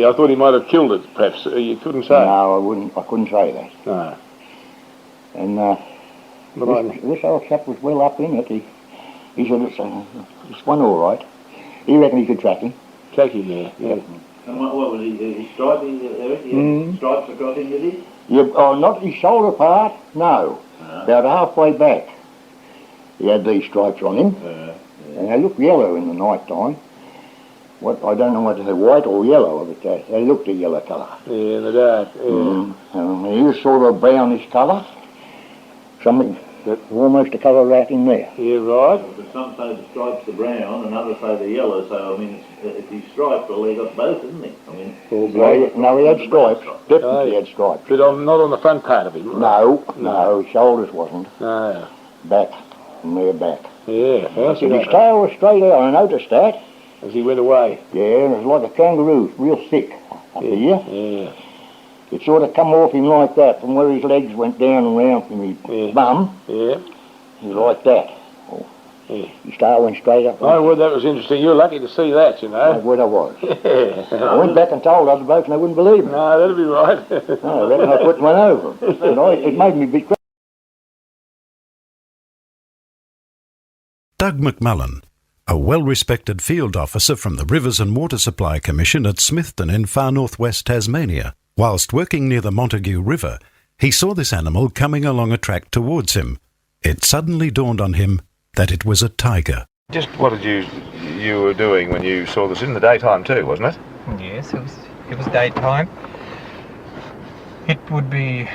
I thought he might have killed it, perhaps. You couldn't say. No, I couldn't say that. No. And this old chap was well up in it. He said, it's one all right. He reckoned he could track him. Track him, yeah. And what was he striping, Eric? He had stripes across him, did he? Yeah, not his shoulder part, no. About halfway back. He had these stripes on him. And they looked yellow in the night time. I don't know whether they're white or yellow, but they looked a yellow colour. Yeah, in the dark. Yeah. He was sort of brownish colour. Something that almost a colour rat in there. Yeah, right. But some say the stripes are brown and others say they're yellow, so I mean, if he's striped, well, he got both, isn't he? I mean, no, he had stripes. Definitely had stripes. But not on the front part of him? No, his shoulders wasn't. No. Back, and their back. Yeah, fancy His that. tail was straight out, I noticed that. As he went away. Yeah, it was like a kangaroo, real thick up here. Yeah. It sort of come off him like that, from where his legs went down and round from his bum. Yeah. He was like that. Oh. Yeah. His tail went straight up. Oh, well, that was interesting. You were lucky to see that, you know. That's what I was. Yeah. I went back and told other blokes and they wouldn't believe me. No, that'd be right. No, I reckon I put one over them. It made me be Doug McMullen, a well-respected field officer from the Rivers and Water Supply Commission at Smithton in far northwest Tasmania. Whilst working near the Montague River, he saw this animal coming along a track towards him. It suddenly dawned on him that it was a tiger. Just what did you were doing when you saw this? In the daytime too, wasn't it? Yes, it was daytime. It would be,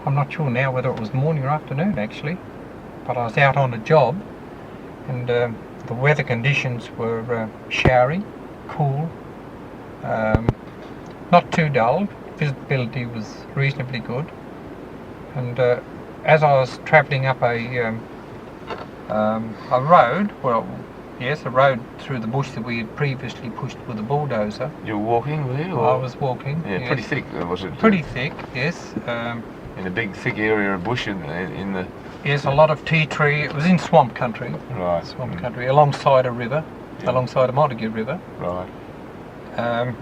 I'm not sure now whether it was morning or afternoon actually, but I was out on a job and the weather conditions were showery, cool, not too dull, visibility was reasonably good, and as I was travelling up a road, a road through the bush that we had previously pushed with a bulldozer. You were walking, were you? I was walking. Yeah, yes. pretty thick, was it? Pretty thick, yes. In a big, thick area of bush in the... Yes, a lot of tea tree. It was in swamp country. Right. Swamp country, alongside a river, alongside a Montague River. Right. A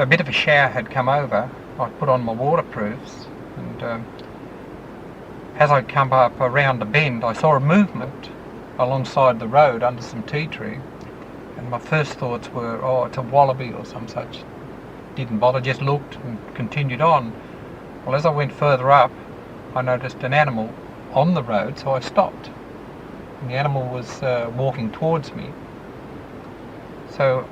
bit of a shower had come over. I put on my waterproofs, and as I come up around the bend, I saw a movement alongside the road under some tea tree, and my first thoughts were, oh, it's a wallaby or some such. Didn't bother, just looked and continued on. Well, as I went further up, I noticed an animal on the road, so I stopped. And the animal was walking towards me. So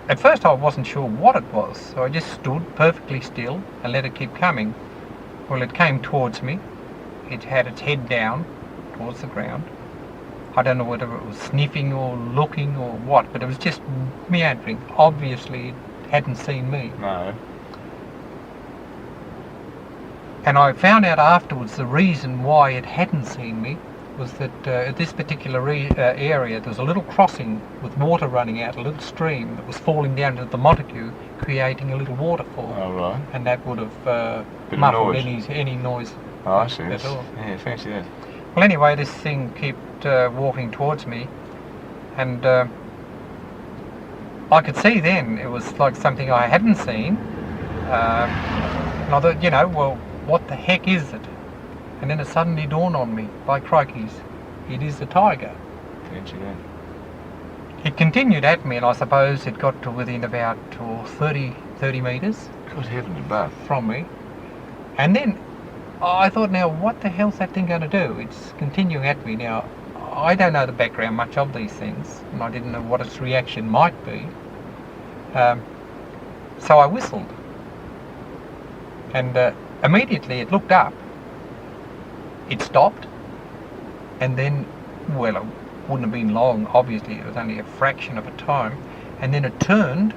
at first I wasn't sure what it was, so I just stood perfectly still and let it keep coming. Well, it came towards me. It had its head down towards the ground. I don't know whether it was sniffing or looking or what, but it was just meandering. Obviously it hadn't seen me. No. And I found out afterwards the reason why it hadn't seen me was that at this particular area there was a little crossing with water running out, a little stream that was falling down to the Montague, creating a little waterfall. Oh, right. And that would have muffled any noise. Oh, I see. At all. Yeah, fancy that. Well, anyway, this thing kept walking towards me, and I could see then it was like something I hadn't seen. And I thought, well, what the heck is it? And then it suddenly dawned on me, by crikeys, it is a tiger. Fancy that. It continued at me, and I suppose it got to within about 30 metres. Good heavens above. From me. And then I thought, now what the hell's that thing going to do? It's continuing at me. Now, I don't know the background much of these things, and I didn't know what its reaction might be. So I whistled. And immediately it looked up. It stopped, and then, well, it wouldn't have been long, obviously, it was only a fraction of a time, and then it turned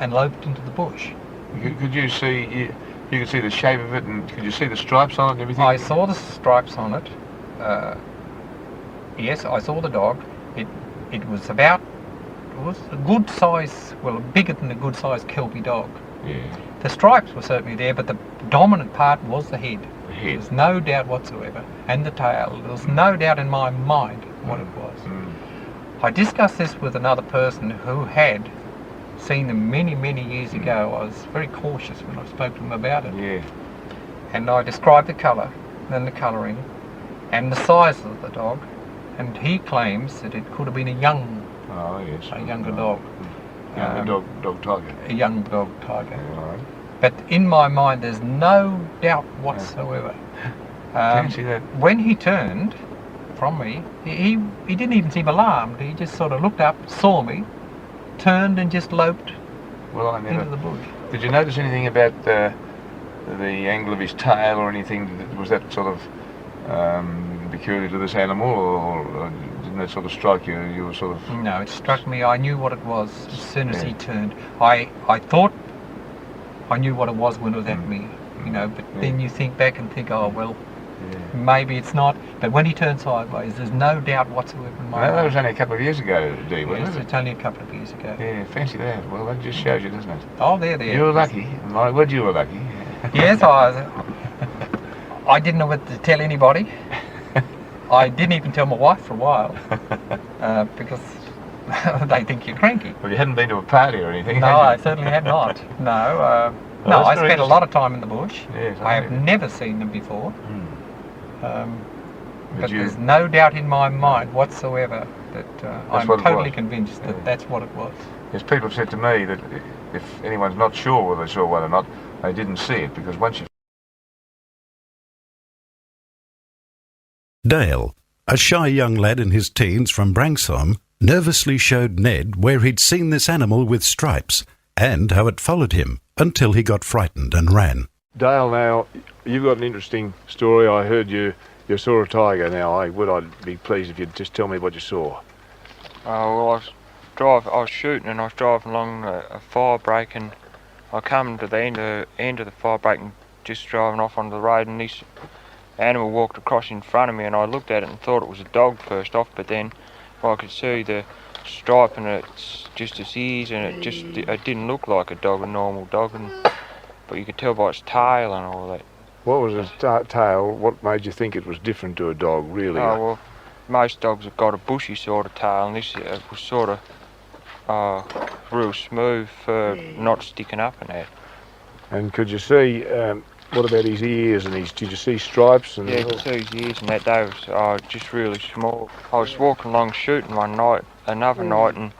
and loped into the bush. Could you see, you could see the shape of it, and could you see the stripes on it and everything? I saw the stripes on it. Yes, I saw the dog. It was a good size, well, bigger than a good size Kelpie dog. Yeah. The stripes were certainly there, but the dominant part was the head. Head. There's no doubt whatsoever. And the tail. There was no doubt in my mind what it was. I discussed this with another person who had seen them many, many years ago. I was very cautious when I spoke to him about it. Yeah. And I described the colour, and the colouring, and the size of the dog. And he claims that it could have been a younger dog. Dog tiger. A young dog tiger. Right. But in my mind, there's no doubt whatsoever. Fancy that. When he turned from me, he didn't even seem alarmed. He just sort of looked up, saw me, turned and just loped into the bush. Did you notice anything about the angle of his tail or anything? Was that sort of peculiar to this animal, or didn't that sort of strike you? You were sort of... No, it struck me. I knew what it was as soon as he turned. I thought I knew what it was when it was at me, but then you think back and think, oh well, Maybe it's not, but when he turned sideways, there's no doubt whatsoever in my That mind. was only a couple of years ago, Dee, wasn't Yes, it? it's only a couple of years ago. Yeah, fancy that. Well, that just shows you, doesn't it? Oh, there. You were lucky. My word, you were lucky. Yes, I didn't know what to tell anybody. I didn't even tell my wife for a while, because they think you're cranky. Well, you hadn't been to a party or anything, No, had you? I certainly had not. No, Well, I that's very spent a lot of time in the bush. Yes, I have believe it. never seen them before. Did But you- there's no doubt in my mind whatsoever that I'm what it totally was. convinced that that's what it was. Yes, people have said to me that if anyone's not sure whether they saw one or not, they didn't see it, because once you... Dale, a shy young lad in his teens from Branxholme, nervously showed Ned where he'd seen this animal with stripes and how it followed him until he got frightened and ran. Dale, now, you've got an interesting story. I heard you saw a tiger. Now, I'd be pleased if you'd just tell me what you saw. Well, I was shooting and I was driving along a fire break, and I come to the end of the fire break and just driving off onto the road, and this animal walked across in front of me, and I looked at it and thought it was a dog first off, but then I could see the stripe and it's just its ears, and it didn't look like a normal dog, but you could tell by its tail and all that. What was its tail? What made you think it was different to a dog, really? Oh, well, most dogs have got a bushy sort of tail, and this was sort of real smooth, not sticking up and that. And could you see, what about his ears and did you see stripes? And Yeah, you could see his ears and that. They was just really small. I was walking along shooting another night, and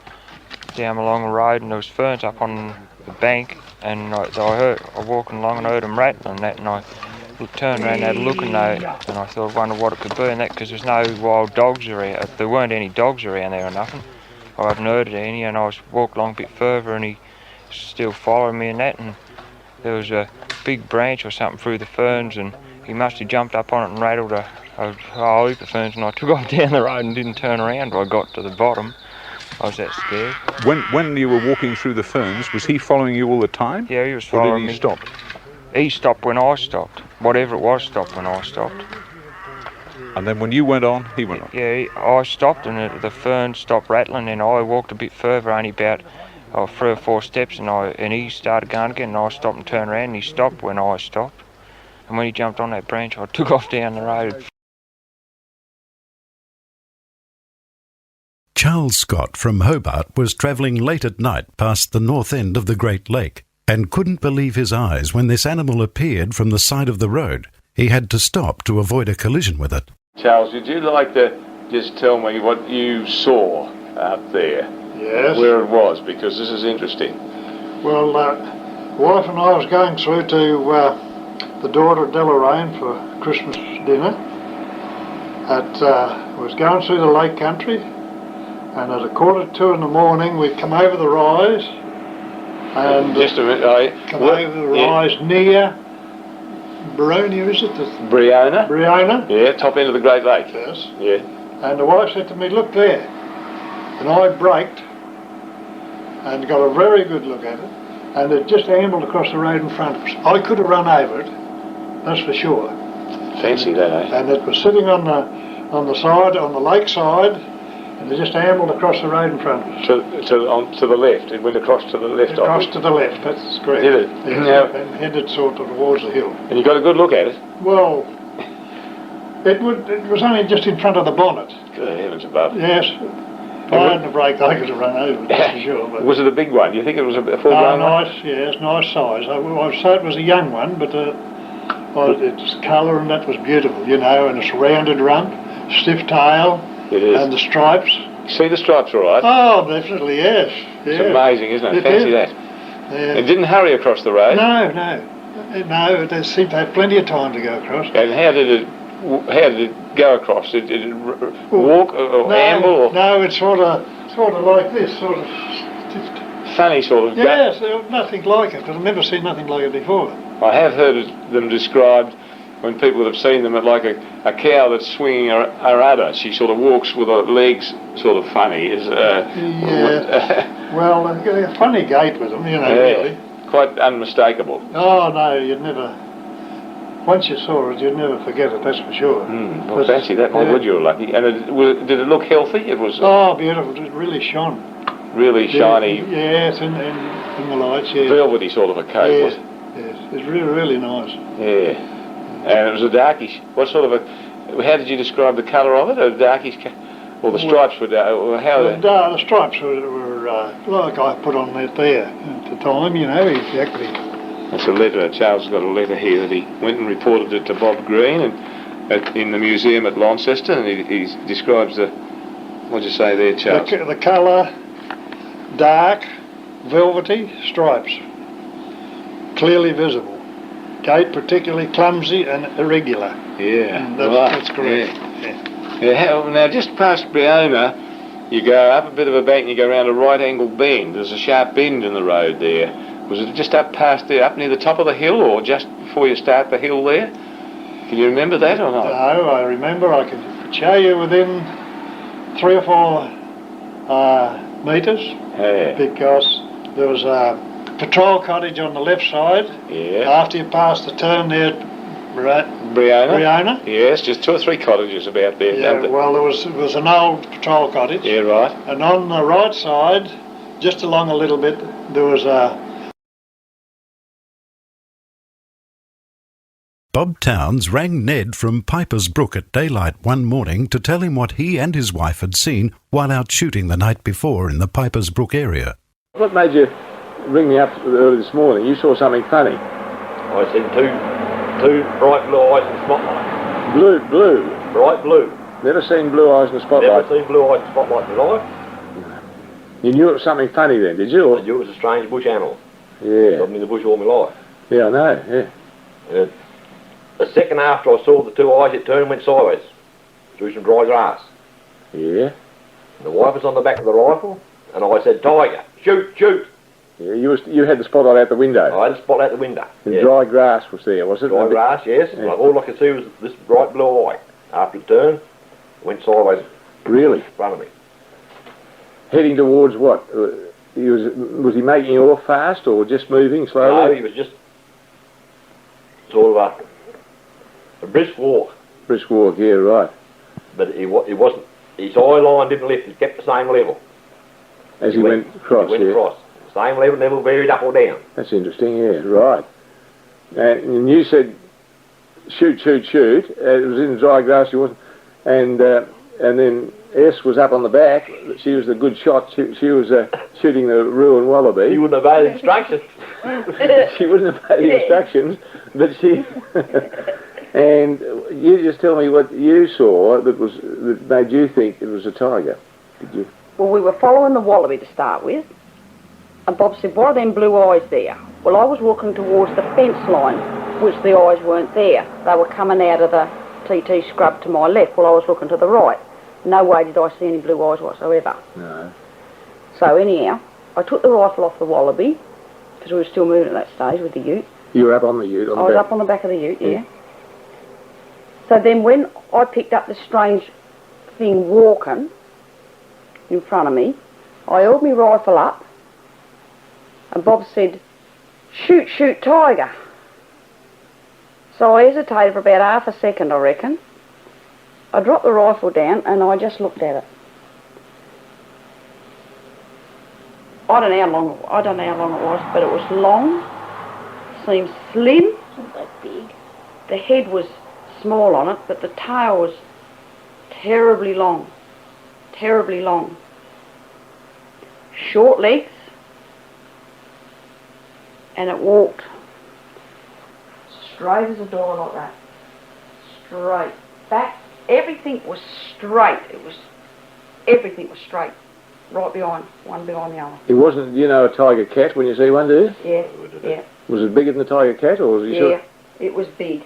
down along the road, and there was ferns up on the bank, and I was walking along and I heard them rattling and that, and I turned around and had a look, and I thought, I wonder what it could be, and that, because there's no wild dogs around. There weren't any dogs around there or nothing. I haven't heard of any, and I was walking along a bit further, and he was still following me and that, and there was a big branch or something through the ferns, and he must have jumped up on it and rattled a whole heap of ferns, and I took off down the road and didn't turn around till I got to the bottom. I was that scared. When you were walking through the ferns, was he following you all the time? Yeah, he was following me. Or did he stop? He stopped when I stopped. Whatever it was stopped when I stopped. And then when you went on, he went on? Yeah, I stopped, and the ferns stopped rattling, and I walked a bit further, only about 3 or 4 steps, and he started going again, and I stopped and turned around, and he stopped when I stopped. And when he jumped on that branch, I took off down the road. Charles Scott from Hobart was travelling late at night past the north end of the Great Lake and couldn't believe his eyes when this animal appeared from the side of the road. He had to stop to avoid a collision with it. Charles, would you like to just tell me what you saw out there? Yes. Where it was, because this is interesting. Well, wife and I was going through to the daughter of Deloraine for Christmas dinner. Was going through the lake country, and at 1:45 in the morning we come over the rise, and just a minute, come over the rise near Baronia, is it? Briona? Yeah, top end of the Great Lake. Yes. Yeah. And the wife said to me, look there. And I braked and got a very good look at it, and it just ambled across the road in front of us. I could have run over it, that's for sure. Fancy that, eh? And it was sitting on the side, on the lake side, and it just ambled across the road in front of us. To the left, it went across to the left. Across to the left, that's correct. Did it? Yes, Now, and headed sort of towards the hill. and you got a good look at it? Well, it was only just in front of the bonnet. Good heavens above. Yes. If I hadn't braked, I could have run over it, that's for sure. But Was it a big one? Do you think it was a full-grown one? nice, yes, nice size. I'd say it was a young one, but its colour and that was beautiful, you know, and its rounded rump, stiff tail, It is. and the stripes. See the stripes all right? Oh, definitely, yes. It's amazing, isn't it? Fancy that. Yeah. It didn't hurry across the road? No, they seemed to have plenty of time to go across. And how did it go across? Did it walk or amble? Or No, it's sort of like this, sort of. funny sort of... Yes, nothing like it. I've never seen nothing like it before. I have heard them described when people have seen them at like a cow that's swinging her udder. She sort of walks with her legs sort of funny. Well, a funny gait with them, you know, really. Quite unmistakable. Oh, no, you'd never... once you saw it, you'd never forget it, that's for sure. Well, fancy that, my word, you were lucky. And did it look healthy? It was... Oh, beautiful, it really shone. Really shiny... Yes, in the lights, yeah. Velvety sort of a coat, yes, was it? Yes, it's really, really nice. Yeah. And it was a darkish... What sort of a... How did you describe the colour of it? A darkish... Or the stripes were dark... The stripes were like I put on that there at the time, you know, exactly. That's a letter. Charles has got a letter here that he went and reported it to Bob Green in the museum at Launceston, and he describes the... What'd you say there, Charles? The colour, dark, velvety stripes, clearly visible. Gait particularly clumsy and irregular. Yeah, that's correct. Yeah. Now, just past Breona, you go up a bit of a bank and you go around a right-angled bend. There's a sharp bend in the road there. Was it just up past there, up near the top of the hill, or just before you start the hill there? Can you remember that or not? No, I remember. I could show you within 3 or 4 metres, because there was a patrol cottage on the left side. Yeah. After you pass the turn there, Breona. Yes, just 2 or 3 cottages about there. Yeah. Well, there was an old patrol cottage. Yeah, right. And on the right side, just along a little bit, there was a... Bob Towns rang Ned from Piper's Brook at daylight one morning to tell him what he and his wife had seen while out shooting the night before in the Piper's Brook area. What made you ring me up early this morning? You saw something funny. I seen two bright blue eyes in the spotlight. Blue? Bright blue. Never seen blue eyes in the spotlight? Never seen blue eyes in the spotlight in my life. You knew it was something funny then, did you? I knew it was a strange bush animal. Yeah. I've been in the bush all my life. Yeah, I know, yeah. A second after I saw the 2 eyes, it turned and went sideways through some dry grass. Yeah. And the wife was on the back of the rifle, and I said, "Tiger, shoot, shoot." Yeah, you had the spotlight out the window. I had the spotlight out the window. And dry grass was there, was it? Dry grass, yes. Yeah. All I could see was this bright blue eye. After it turned, it went sideways. Really? In front of me. Heading towards what? Was he making you off fast or just moving slowly? No, he was just sort of a brisk walk. Brisk walk, yeah, right. But he wasn't. His eye line didn't lift. He kept the same level. As he went across, He went across. Same level, never varied up or down. That's interesting, yeah, right. And you said, shoot, shoot, shoot. It was in the dry grass, you wasn't. And then S was up on the back. She was the good shot. She was shooting the ruined wallaby. She wouldn't obey the instructions. She wouldn't obey the instructions, but she... And you just tell me what you saw that made you think it was a tiger. Did you? Well, we were following the wallaby to start with, and Bob said, "What are them blue eyes there?" Well, I was walking towards the fence line, which the eyes weren't there. They were coming out of the TT scrub to my left, while I was looking to the right. No way did I see any blue eyes whatsoever. No. So anyhow, I took the rifle off the wallaby, because we were still moving at that stage with the ute. You were up on the ute? I was up on the back of the ute, yeah. So then when I picked up this strange thing walking in front of me, I held my rifle up, and Bob said, "Shoot, shoot, tiger." So I hesitated for about half a second, I reckon. I dropped the rifle down and I just looked at it. I don't know how long it was, but it was long, seemed slim. Not that big. The head was small on it, but the tail was terribly long. Terribly long. Short legs, and it walked straight as a door like that. Straight. Back, everything was straight. Everything was straight. Right behind, one behind the other. It wasn't, a tiger cat when you see one, do you? Yeah, yeah. Was it bigger than the tiger cat, or was it Yeah, it was big.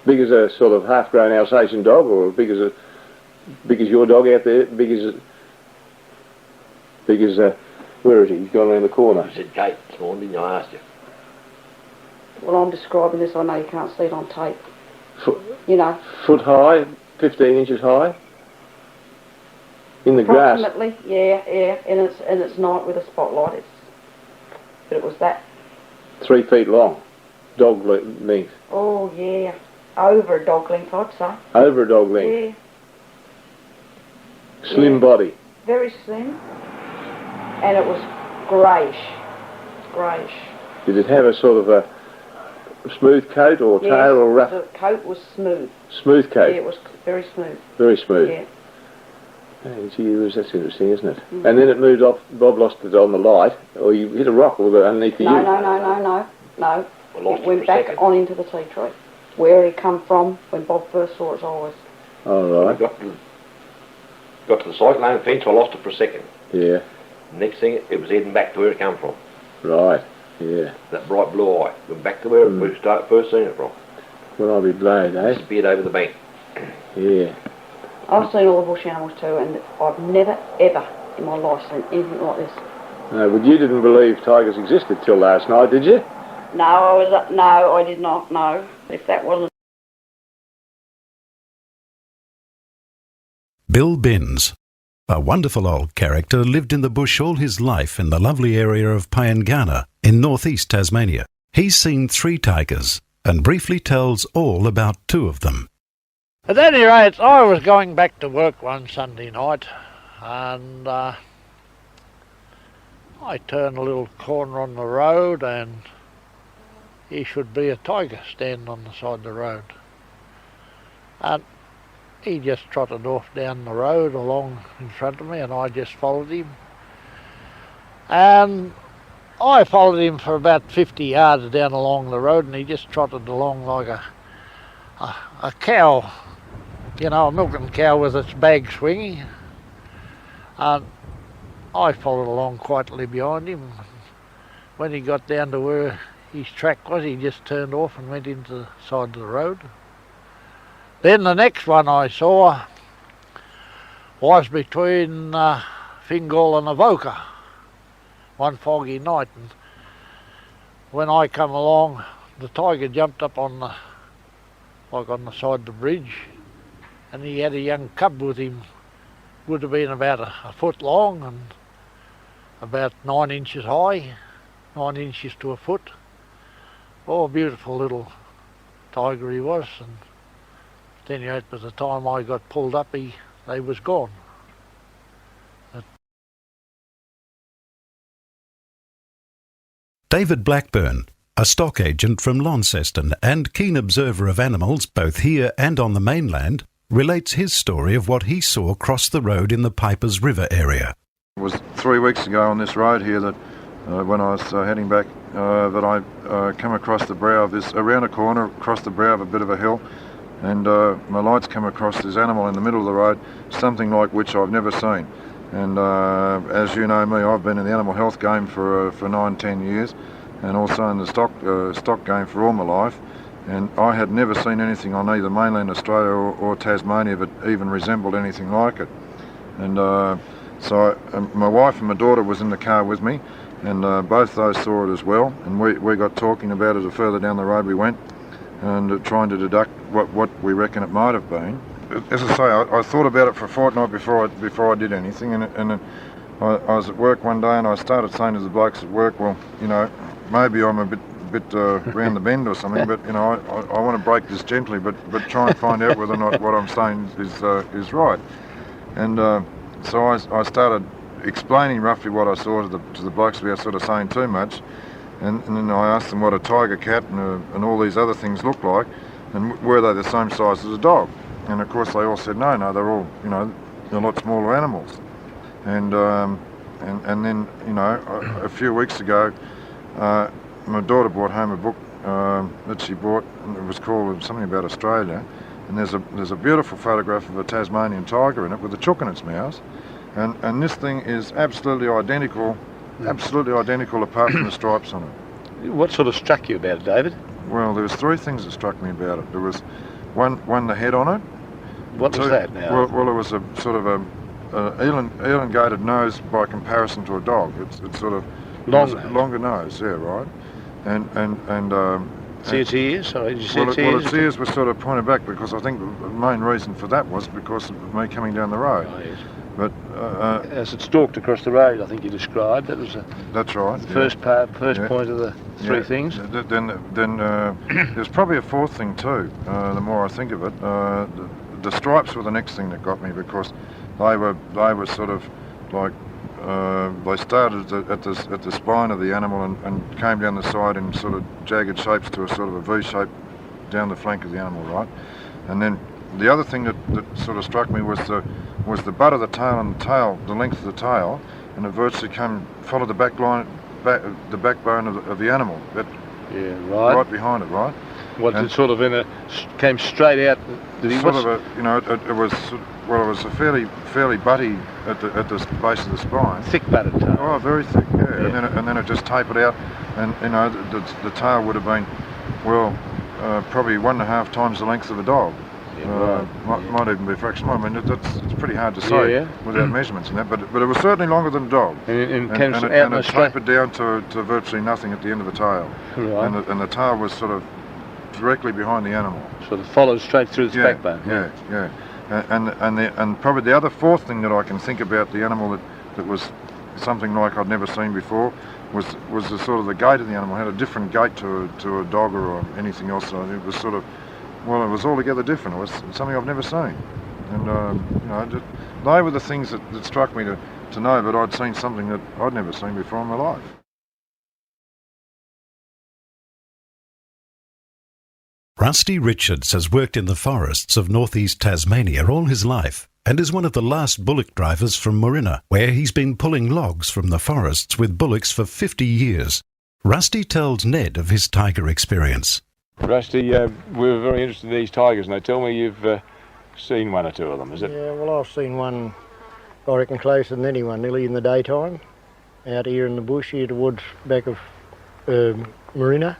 Big as a sort of half-grown Alsatian dog, or big as your dog out there? Big as where is he? He's gone around the corner. You said Kate this morning, didn't you? I asked you. Well, I'm describing this. I know you can't see it on tape. Foot high, 15 inches high. In the grass. Approximately, yeah, and it's night with a spotlight. But it was that. 3 feet long. dog length? Oh, yeah. Over a dog length, I'd say. Over a dog length? Yeah. Slim body? Very slim. And it was greyish. Greyish. Did it have a sort of a smooth coat or tail or rough? The coat was smooth. Smooth coat? Yeah, it was very smooth. Very smooth? Yeah. Oh, gee, that's interesting, isn't it? Mm-hmm. And then it moved off, Bob lost it on the light, or you hit a rock or underneath the No. It went back on into the tea tree, where he come from when Bob first saw its eyes. Oh, right. Got to the cyclone fence, I lost it for a second. Yeah. Next thing, it was heading back to where it come from. Right, yeah. That bright blue eye, went back to where we first seen it from. Well, I'll be blowed, eh? Disappeared over the bank. Yeah. I've seen all the bush animals too, and I've never, ever in my life seen anything like this. No, but you didn't believe tigers existed till last night, did you? No, I did not know. If that wasn't... Bill Binns, a wonderful old character, lived in the bush all his life in the lovely area of Pyangana in northeast Tasmania. He's seen 3 tigers and briefly tells all about 2 of them. At any rate, I was going back to work one Sunday night and I turned a little corner on the road and he should be a tiger standing on the side of the road. And he just trotted off down the road along in front of me and I just followed him. And I followed him for about 50 yards down along the road and he just trotted along like a cow. You know, a milking cow with its bag swinging. And I followed along quietly behind him. When he got down to where his track was, he just turned off and went into the side of the road. Then the next one I saw was between Fingal and Avoca, one foggy night. And when I come along, the tiger jumped up on the side of the bridge. And he had a young cub with him, would have been about a foot long and about 9 inches high, 9 inches to a foot. Oh, a beautiful little tiger he was. And at any rate, by the time I got pulled up, they was gone. David Blackburn, a stock agent from Launceston and keen observer of animals both here and on the mainland, relates his story of what he saw cross the road in the Pipers River area. It was 3 weeks ago on this road here that when I was heading back that I come across the brow of this, around a corner, across the brow of a bit of a hill, and my lights come across this animal in the middle of the road, something like which I've never seen. And as you know me, I've been in the animal health game for 9-10 years, and also in the stock game for all my life. And I had never seen anything on either mainland Australia or Tasmania that even resembled anything like it. And so my wife and my daughter was in the car with me, and both those saw it as well. And we got talking about it the further down the road we went, and trying to deduct what we reckon it might have been. As I say, I thought about it for a fortnight before I did anything, and I was at work one day and I started saying to the blokes at work, well, you know, maybe I'm a bit round the bend or something, but you know, I want to break this gently, but try and find out whether or not what I'm saying is right. And so I started explaining roughly what I saw to the blokes without sort of saying too much, and then I asked them what a tiger, cat, and all these other things looked like, and were they the same size as a dog? And of course they all said no, they're all, you know, they're a lot smaller animals. And then, you know, a few weeks ago, my daughter brought home a book that she bought, and it was called something about Australia, and there's a beautiful photograph of a Tasmanian tiger in it with a chook in its mouth, and this thing is absolutely identical apart from the stripes on it. What sort of struck you about it, David? Well, there was 3 things that struck me about it. There was one the head on it. What was that now? Well, it was a sort of a elongated nose by comparison to a dog. It's sort of longer nose, yeah, right. And see its ears? Sorry, did you see its ears? Well, its ears were sort of pointed back because I think the main reason for that was because of me coming down the road. Oh, yes. But as it stalked across the road, I think you described. That was that's right. The first point of the three things. Then there's probably a fourth thing too. The more I think of it, the stripes were the next thing that got me, because they were sort of like they started at the spine of the animal and came down the side in sort of jagged shapes to a sort of a V shape down the flank of the animal, right? And then the other thing that sort of struck me was the butt of the tail and the length of the tail, and it virtually followed the backbone of the animal. Right behind it, right? Was it sort of came straight out? It was a fairly butty at the base of the spine. Thick butted tail. Oh, very thick, yeah. And then it just tapered out, and the tail would have been, well, probably 1.5 times the length of a dog. Might even be a fraction more. I mean, it's pretty hard to say without measurements and that, but it was certainly longer than a dog. And it tapered down to virtually nothing at the end of the tail. Right. And the tail was sort of directly behind the animal. Sort of followed straight through its backbone. Yeah. And probably the other fourth thing that I can think about the animal that was something like I'd never seen before was the sort of the gait of the animal. It had a different gait to a dog or anything else. So it was sort of, well, it was altogether different. It was something I've never seen. And they were the things that struck me to know that I'd seen something that I'd never seen before in my life. Rusty Richards has worked in the forests of northeast Tasmania all his life and is one of the last bullock drivers from Moorina, where he's been pulling logs from the forests with bullocks for 50 years. Rusty tells Ned of his tiger experience. Rusty, we're very interested in these tigers. Now tell me you've seen one or two of them, is it? Yeah, well, I've seen one, I reckon, closer than anyone, nearly in the daytime, out here in the bush, here towards back of Moorina.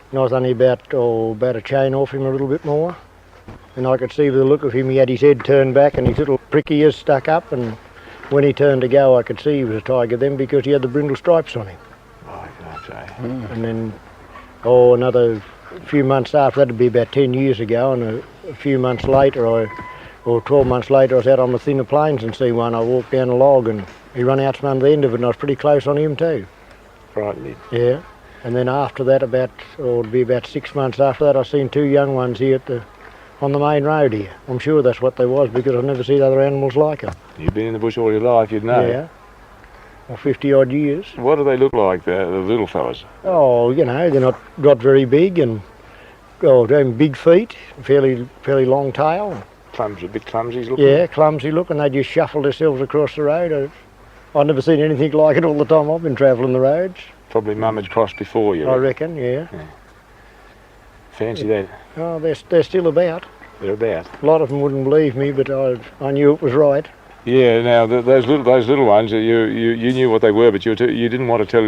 And I was only about a chain off him, a little bit more. And I could see with the look of him, he had his head turned back and his little prick ears stuck up, and when he turned to go, I could see he was a tiger then because he had the brindle stripes on him. Right, okay. And then, another few months after, that'd be about 10 years ago, and a few months later, or 12 months later, I was out on the thinner plains and see one. I walked down a log and he run out from under the end of it, and I was pretty close on him too. Frightening. Yeah. And then after that, it'd be about 6 months after that, I seen two young ones here on the main road here. I'm sure that's what they was, because I've never seen other animals like them. You've been in the bush all your life, you'd know. Yeah. Well, 50 odd years. What do they look like, the little fellas? Oh, they're not very big, and they have big feet, fairly long tail. A bit clumsy looking? Yeah, clumsy looking. They just shuffle themselves across the road. I've never seen anything like it all the time I've been travelling the roads. Probably Mum had crossed before you. I reckon, yeah. Fancy that. Oh, they're still about. They're about. A lot of them wouldn't believe me, but I knew it was right. Yeah. Now those little ones, you knew what they were, but you didn't want to tell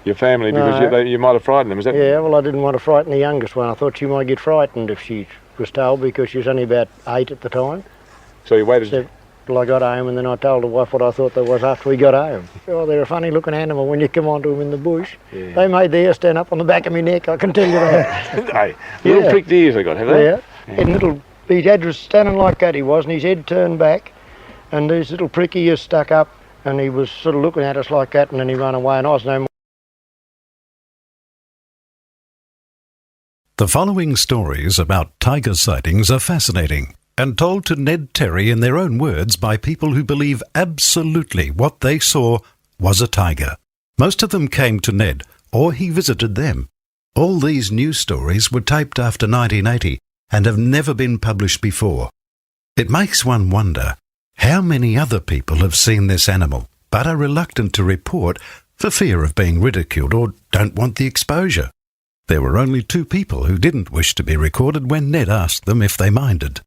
your family because you might have frightened them. Is that? Yeah. Well, I didn't want to frighten the youngest one. I thought she might get frightened if she was told, because she was only about 8 at the time. So you waited. Till I got home, and then I told the wife what I thought they was after we got home. Oh, they're a funny looking animal when you come onto them in the bush. Yeah. They made their hair stand up on the back of my neck, I can tell you that. Little pricked ears they got, have they? Yeah. And his head was standing like that, he was, and his head turned back, and these little prick ears stuck up, and he was sort of looking at us like that, and then he ran away, and I was no more. The following stories about tiger sightings are fascinating and told to Ned Terry in their own words by people who believe absolutely what they saw was a tiger. Most of them came to Ned, or he visited them. All these news stories were taped after 1980 and have never been published before. It makes one wonder how many other people have seen this animal but are reluctant to report for fear of being ridiculed or don't want the exposure. There were only 2 people who didn't wish to be recorded when Ned asked them if they minded.